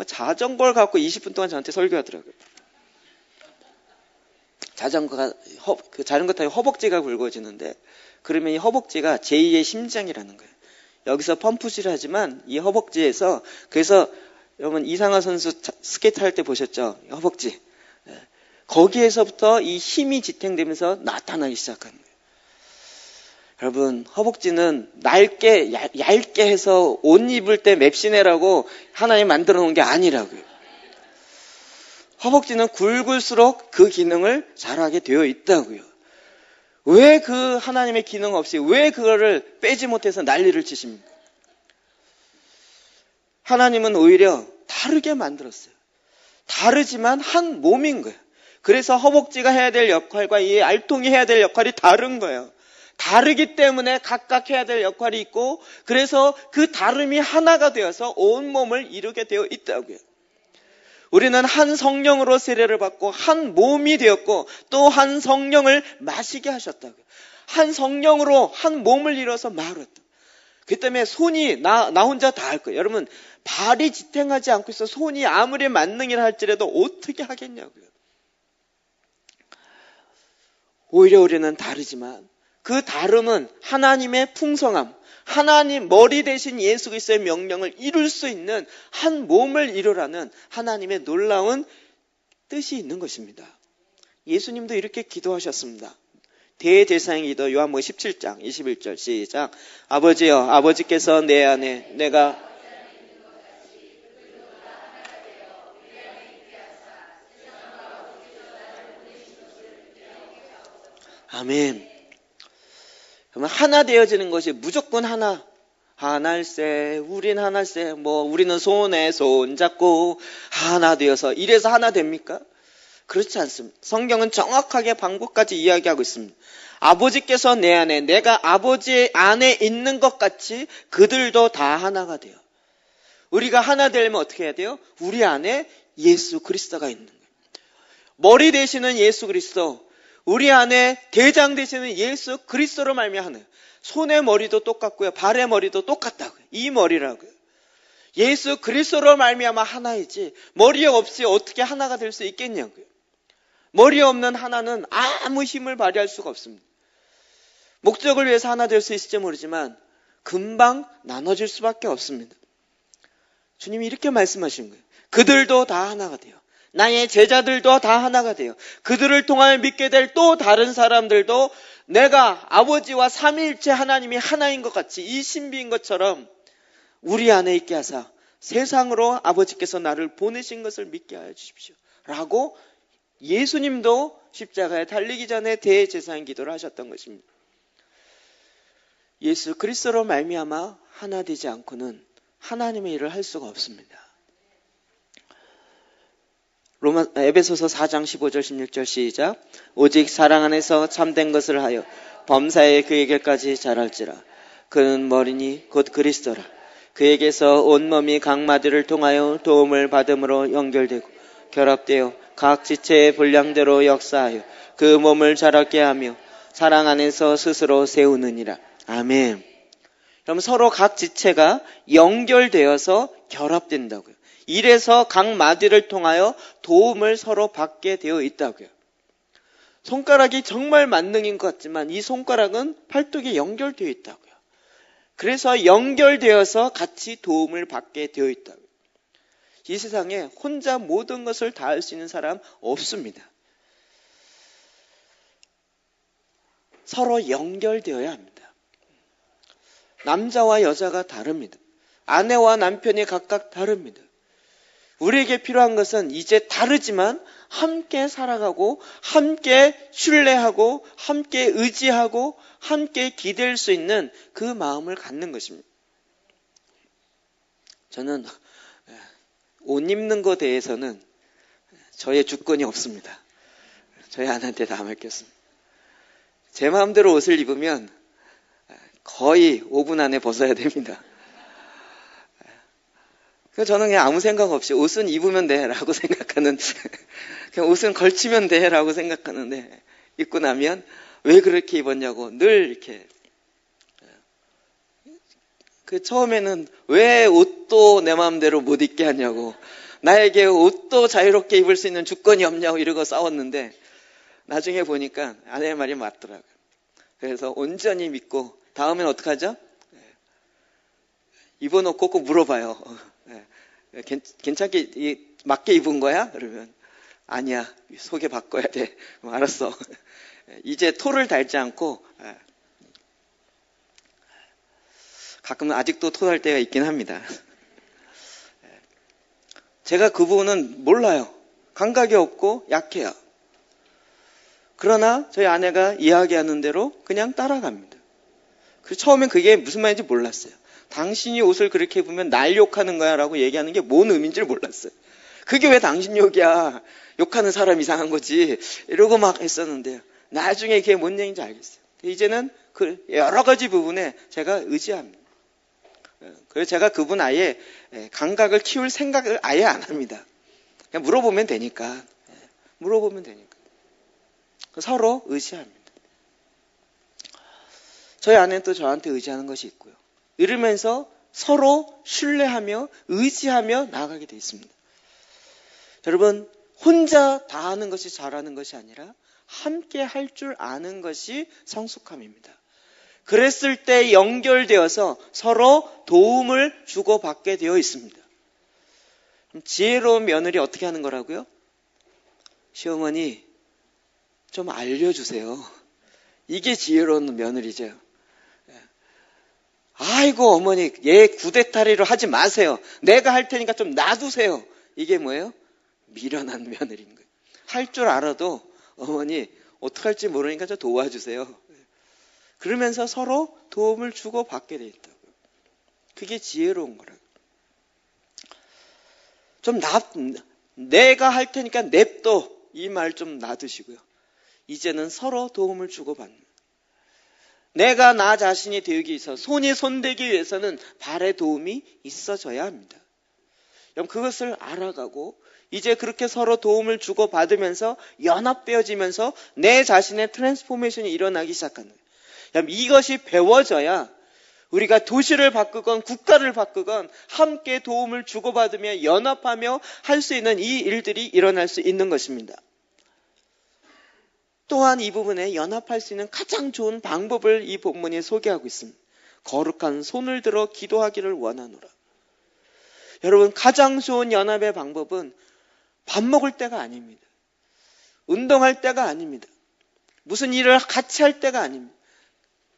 자전거를 갖고 20분 동안 저한테 설교하더라고요. 자전거 타면 허벅지가 굵어지는데, 그러면 이 허벅지가 제2의 심장이라는 거예요. 여기서 펌프질 하지만 이 허벅지에서, 그래서 여러분 이상화 선수 스케이트 할 때 보셨죠? 허벅지. 거기에서부터 이 힘이 지탱되면서 나타나기 시작하는 거예요. 여러분, 허벅지는 얇게 해서 옷 입을 때 맵시내라고 하나님 만들어 놓은 게 아니라고요. 허벅지는 굵을수록 그 기능을 잘하게 되어 있다고요. 왜 그 하나님의 기능 없이 왜 그거를 빼지 못해서 난리를 치십니까? 하나님은 오히려 다르게 만들었어요. 다르지만 한 몸인 거예요. 그래서 허벅지가 해야 될 역할과 이 알통이 해야 될 역할이 다른 거예요. 다르기 때문에 각각 해야 될 역할이 있고, 그래서 그 다름이 하나가 되어서 온 몸을 이루게 되어 있다고요. 우리는 한 성령으로 세례를 받고 한 몸이 되었고 또 한 성령을 마시게 하셨다고요. 한 성령으로 한 몸을 이뤄서 마르었다. 그 때문에 손이 나 혼자 다 할 거예요. 여러분, 발이 지탱하지 않고 있어 손이 아무리 만능이라 할지라도 어떻게 하겠냐고요. 오히려 우리는 다르지만 그 다름은 하나님의 풍성함, 하나님 머리 대신 예수 그리스도의 명령을 이룰 수 있는 한 몸을 이루라는 하나님의 놀라운 뜻이 있는 것입니다. 예수님도 이렇게 기도하셨습니다. 대제사장 기도 요한복음 17장 21절 시작. 아버지여, 아버지께서 내 안에 내가 아멘. 그러면 하나 되어지는 것이 무조건 하나일세, 우린 하나일세, 우리는 손에 손 잡고 하나 되어서 이래서 하나 됩니까? 그렇지 않습니다. 성경은 정확하게 방법까지 이야기하고 있습니다. 아버지께서 내 안에, 내가 아버지 안에 있는 것 같이 그들도 다 하나가 돼요. 우리가 하나 되려면 어떻게 해야 돼요? 우리 안에 예수 그리스도가 있는 거예요. 머리 되시는 예수 그리스도, 우리 안에 대장 되시는 예수 그리스도로 말미암아 손의 머리도 똑같고요, 발의 머리도 똑같다고요. 이 머리라고요. 예수 그리스도로 말미암아 하나이지 머리 없이 어떻게 하나가 될 수 있겠냐고요. 머리 없는 하나는 아무 힘을 발휘할 수가 없습니다. 목적을 위해서 하나 될 수 있을지 모르지만 금방 나눠질 수밖에 없습니다. 주님이 이렇게 말씀하신 거예요. 그들도 다 하나가 돼요. 나의 제자들도 다 하나가 돼요. 그들을 통하여 믿게 될 또 다른 사람들도 내가 아버지와 삼위일체 하나님이 하나인 것 같이 이 신비인 것처럼 우리 안에 있게 하사 세상으로 아버지께서 나를 보내신 것을 믿게 하여 주십시오. 라고 예수님도 십자가에 달리기 전에 대제사장 기도를 하셨던 것입니다. 예수 그리스도로 말미암아 하나 되지 않고는 하나님의 일을 할 수가 없습니다. 에베소서 4장 15절 16절 시작. 오직 사랑 안에서 참된 것을 하여 범사에 그에게까지 자랄지라. 그는 머리니 곧 그리스도라. 그에게서 온몸이 각 마디를 통하여 도움을 받음으로 연결되고 결합되어 각 지체의 분량대로 역사하여 그 몸을 자라게 하며 사랑 안에서 스스로 세우느니라. 아멘. 그럼 서로 각 지체가 연결되어서 결합된다고요. 이래서 각 마디를 통하여 도움을 서로 받게 되어 있다고요. 손가락이 정말 만능인 것 같지만 이 손가락은 팔뚝에 연결되어 있다고요. 그래서 연결되어서 같이 도움을 받게 되어 있다고요. 이 세상에 혼자 모든 것을 다 할 수 있는 사람 없습니다. 서로 연결되어야 합니다. 남자와 여자가 다릅니다. 아내와 남편이 각각 다릅니다. 우리에게 필요한 것은 이제 다르지만 함께 살아가고 함께 신뢰하고 함께 의지하고 함께 기댈 수 있는 그 마음을 갖는 것입니다. 저는 옷 입는 것에 대해서는 저의 주권이 없습니다. 저희 아내한테 다 맡겼습니다. 제 마음대로 옷을 입으면 거의 5분 안에 벗어야 됩니다. 그래서 저는 그냥 아무 생각 없이 옷은 입으면 돼 라고 생각하는, 그냥 옷은 걸치면 돼 라고 생각하는데, 입고 나면 왜 그렇게 입었냐고 늘 이렇게. 처음에는 왜 옷도 내 마음대로 못 입게 하냐고, 나에게 옷도 자유롭게 입을 수 있는 주권이 없냐고 이러고 싸웠는데, 나중에 보니까 아내의 말이 맞더라고요. 그래서 온전히 믿고 다음엔 어떡하죠? 입어놓고 꼭 물어봐요. 괜찮게 맞게 입은 거야? 그러면 아니야, 속에 바꿔야 돼. 그럼 알았어. 이제 토를 달지 않고, 가끔은 아직도 토할 때가 있긴 합니다. 제가 그 부분은 몰라요. 감각이 없고 약해요. 그러나 저희 아내가 이야기하는 대로 그냥 따라갑니다. 처음엔 그게 무슨 말인지 몰랐어요. 당신이 옷을 그렇게 입으면 날 욕하는 거야 라고 얘기하는 게 뭔 의미인지를 몰랐어요. 그게 왜 당신 욕이야? 욕하는 사람 이상한 거지. 이러고 막 했었는데요. 나중에 그게 뭔 얘기인지 알겠어요. 이제는 그 여러 가지 부분에 제가 의지합니다. 그래서 제가 그분 아예 감각을 키울 생각을 아예 안 합니다. 그냥 물어보면 되니까. 물어보면 되니까. 서로 의지합니다. 저희 아내는 또 저한테 의지하는 것이 있고요. 이러면서 서로 신뢰하며 의지하며 나아가게 되어 있습니다. 여러분, 혼자 다 하는 것이 잘하는 것이 아니라 함께 할 줄 아는 것이 성숙함입니다. 그랬을 때 연결되어서 서로 도움을 주고받게 되어 있습니다. 지혜로운 며느리 어떻게 하는 거라고요? 시어머니 좀 알려주세요. 이게 지혜로운 며느리죠. 아이고 어머니 얘 구대타리로 하지 마세요. 내가 할 테니까 좀 놔두세요. 이게 뭐예요? 미련한 며느리인 거예요. 할 줄 알아도 어머니 어떡할지 모르니까 좀 도와주세요. 그러면서 서로 도움을 주고받게 돼 있다고요. 그게 지혜로운 거라고요. 좀 내가 할 테니까 냅둬. 이 말 좀 놔두시고요. 이제는 서로 도움을 주고받는. 내가 나 자신이 되기 위해서 손이 손대기 위해서는 발의 도움이 있어져야 합니다. 그럼 그것을 알아가고 이제 그렇게 서로 도움을 주고받으면서 연합되어지면서 내 자신의 트랜스포메이션이 일어나기 시작하는 거예요. 그럼 이것이 배워져야 우리가 도시를 바꾸건 국가를 바꾸건 함께 도움을 주고받으며 연합하며 할 수 있는 이 일들이 일어날 수 있는 것입니다. 또한 이 부분에 연합할 수 있는 가장 좋은 방법을 이 본문에 소개하고 있습니다. 거룩한 손을 들어 기도하기를 원하노라. 여러분, 가장 좋은 연합의 방법은 밥 먹을 때가 아닙니다. 운동할 때가 아닙니다. 무슨 일을 같이 할 때가 아닙니다.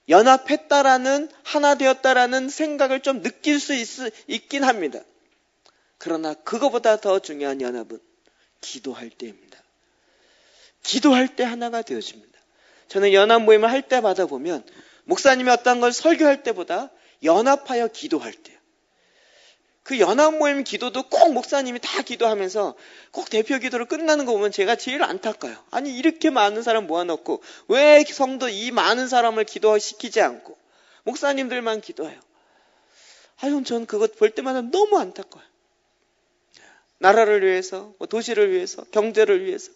연합했다라는, 하나 되었다라는 생각을 좀 느낄 수 있긴 합니다. 그러나 그거보다 더 중요한 연합은 기도할 때입니다. 기도할 때 하나가 되어집니다. 저는 연합 모임을 할 때마다 보면 목사님이 어떤 걸 설교할 때보다 연합하여 기도할 때요. 그 연합 모임 기도도 꼭 목사님이 다 기도하면서 꼭 대표 기도로 끝나는 거 보면 제가 제일 안타까워요. 아니 이렇게 많은 사람 모아놓고 왜 성도 이 많은 사람을 기도시키지 않고 목사님들만 기도해요. 아유, 전 그것 볼 때마다 너무 안타까워요. 나라를 위해서, 도시를 위해서, 경제를 위해서,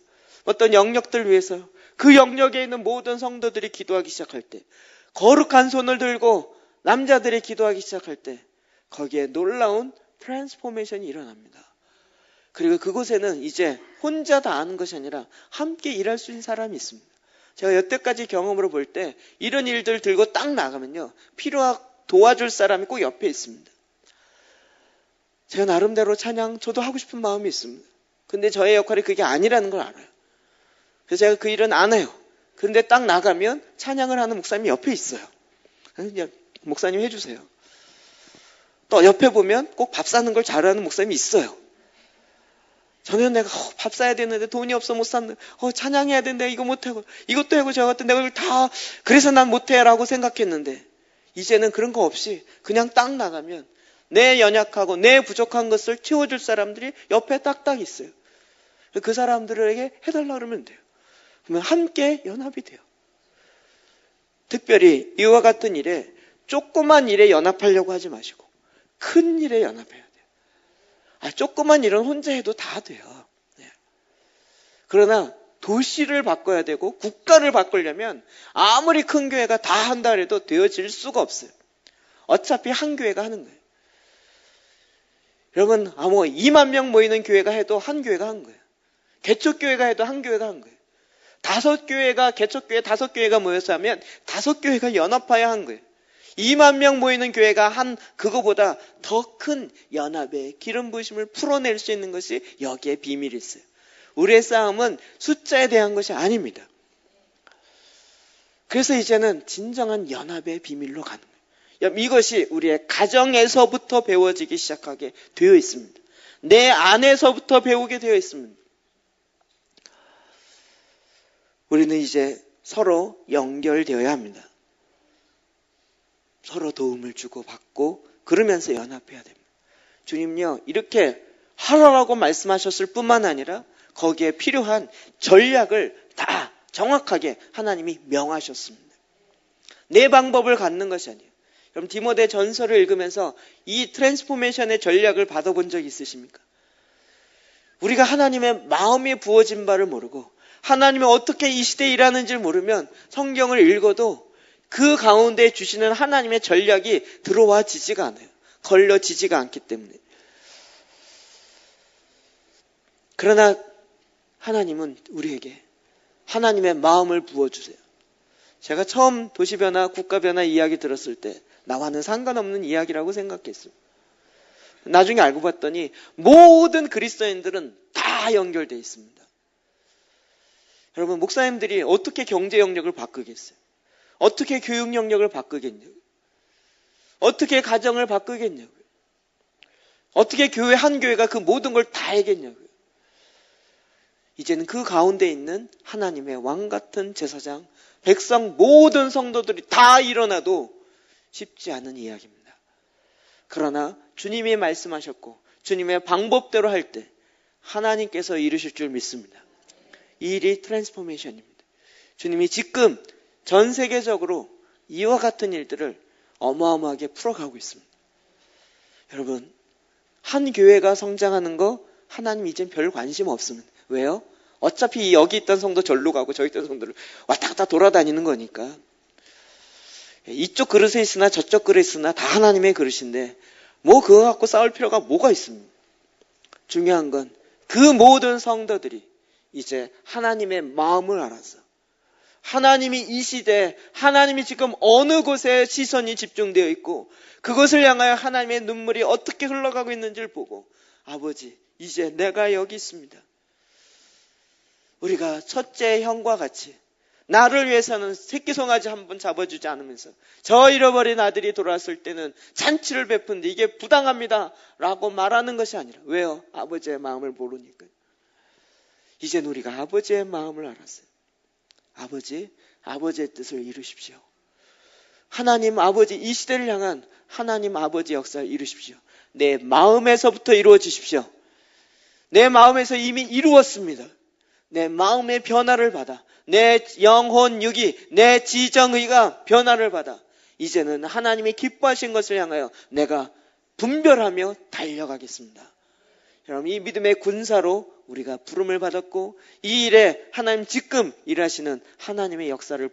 어떤 영역들 위해서 그 영역에 있는 모든 성도들이 기도하기 시작할 때, 거룩한 손을 들고 남자들이 기도하기 시작할 때 거기에 놀라운 트랜스포메이션이 일어납니다. 그리고 그곳에는 이제 혼자 다 아는 것이 아니라 함께 일할 수 있는 사람이 있습니다. 제가 여태까지 경험으로 볼 때 이런 일들 들고 딱 나가면요, 필요하고 도와줄 사람이 꼭 옆에 있습니다. 제가 나름대로 찬양 저도 하고 싶은 마음이 있습니다. 근데 저의 역할이 그게 아니라는 걸 알아요. 그래서 제가 그 일은 안 해요. 근데 딱 나가면 찬양을 하는 목사님이 옆에 있어요. 그냥 목사님 해주세요. 또 옆에 보면 꼭 밥 사는 걸 잘하는 목사님이 있어요. 저는 내가 밥 사야 되는데 돈이 없어 못 샀는데 찬양해야 되는데 이거 못하고 이것도 하고 저것도 내가 이걸 다 그래서 난 못해라고 생각했는데 이제는 그런 거 없이 그냥 딱 나가면 내 연약하고 내 부족한 것을 채워줄 사람들이 옆에 딱딱 있어요. 그 사람들에게 해달라 그러면 돼요. 그러면 함께 연합이 돼요. 특별히 이와 같은 일에 조그만 일에 연합하려고 하지 마시고 큰 일에 연합해야 돼요. 조그만 일은 혼자 해도 다 돼요. 그러나 도시를 바꿔야 되고 국가를 바꾸려면 아무리 큰 교회가 다 한다 해도 되어질 수가 없어요. 어차피 한 교회가 하는 거예요. 여러분, 2만 명 모이는 교회가 해도 한 교회가 한 거예요. 개척교회가 해도 한 교회가 한 거예요. 5교회가 개척교회 5교회가 모여서 하면 5교회가 연합하여 한 거예요. 2만 명 모이는 교회가 한 그거보다 더 큰 연합의 기름 부으심을 풀어낼 수 있는 것이 여기에 비밀이 있어요. 우리의 싸움은 숫자에 대한 것이 아닙니다. 그래서 이제는 진정한 연합의 비밀로 가는 거예요. 이것이 우리의 가정에서부터 배워지기 시작하게 되어 있습니다. 내 안에서부터 배우게 되어 있습니다. 우리는 이제 서로 연결되어야 합니다. 서로 도움을 주고받고 그러면서 연합해야 됩니다. 주님요, 이렇게 하라고 말씀하셨을 뿐만 아니라 거기에 필요한 전략을 다 정확하게 하나님이 명하셨습니다. 내 방법을 갖는 것이 아니에요. 그럼 디모데 전서를 읽으면서 이 트랜스포메이션의 전략을 받아본 적이 있으십니까? 우리가 하나님의 마음이 부어진 바를 모르고 하나님이 어떻게 이 시대에 일하는지를 모르면 성경을 읽어도 그 가운데 주시는 하나님의 전략이 들어와지지가 않아요. 걸려지지가 않기 때문에. 그러나 하나님은 우리에게 하나님의 마음을 부어주세요. 제가 처음 도시변화, 국가변화 이야기 들었을 때 나와는 상관없는 이야기라고 생각했어요. 나중에 알고 봤더니 모든 그리스도인들은 다 연결되어 있습니다. 여러분, 목사님들이 어떻게 경제 영역을 바꾸겠어요? 어떻게 교육 영역을 바꾸겠냐고요? 어떻게 가정을 바꾸겠냐고요? 어떻게 교회 한 교회가 그 모든 걸 다 해겠냐고요? 이제는 그 가운데 있는 하나님의 왕 같은 제사장, 백성 모든 성도들이 다 일어나도 쉽지 않은 이야기입니다. 그러나 주님이 말씀하셨고 주님의 방법대로 할 때 하나님께서 이루실 줄 믿습니다. 이 일이 트랜스포메이션입니다. 주님이 지금 전 세계적으로 이와 같은 일들을 어마어마하게 풀어가고 있습니다. 여러분, 한 교회가 성장하는 거 하나님 이젠 별 관심 없습니다. 왜요? 어차피 여기 있던 성도 절로 가고 저기 있던 성도를 왔다 갔다 돌아다니는 거니까. 이쪽 그릇에 있으나 저쪽 그릇에 있으나 다 하나님의 그릇인데 뭐 그거 갖고 싸울 필요가 뭐가 있습니까? 중요한 건 그 모든 성도들이 이제 하나님의 마음을 알아서 하나님이 이 시대에 하나님이 지금 어느 곳에 시선이 집중되어 있고 그것을 향하여 하나님의 눈물이 어떻게 흘러가고 있는지를 보고 아버지, 이제 내가 여기 있습니다. 우리가 첫째 형과 같이 나를 위해서는 새끼송아지 한 번 잡아주지 않으면서 저 잃어버린 아들이 돌아왔을 때는 잔치를 베푼데 이게 부당합니다 라고 말하는 것이 아니라, 왜요? 아버지의 마음을 모르니까. 이젠 우리가 아버지의 마음을 알았어요. 아버지의 뜻을 이루십시오. 하나님 아버지, 이 시대를 향한 하나님 아버지 역사를 이루십시오. 내 마음에서부터 이루어지십시오. 내 마음에서 이미 이루었습니다. 내 마음의 변화를 받아 내 영혼 육이, 내 지정의가 변화를 받아 이제는 하나님이 기뻐하신 것을 향하여 내가 분별하며 달려가겠습니다. 여러분, 이 믿음의 군사로 우리가 부름을 받았고 이 일에 하나님 지금 일하시는 하나님의 역사를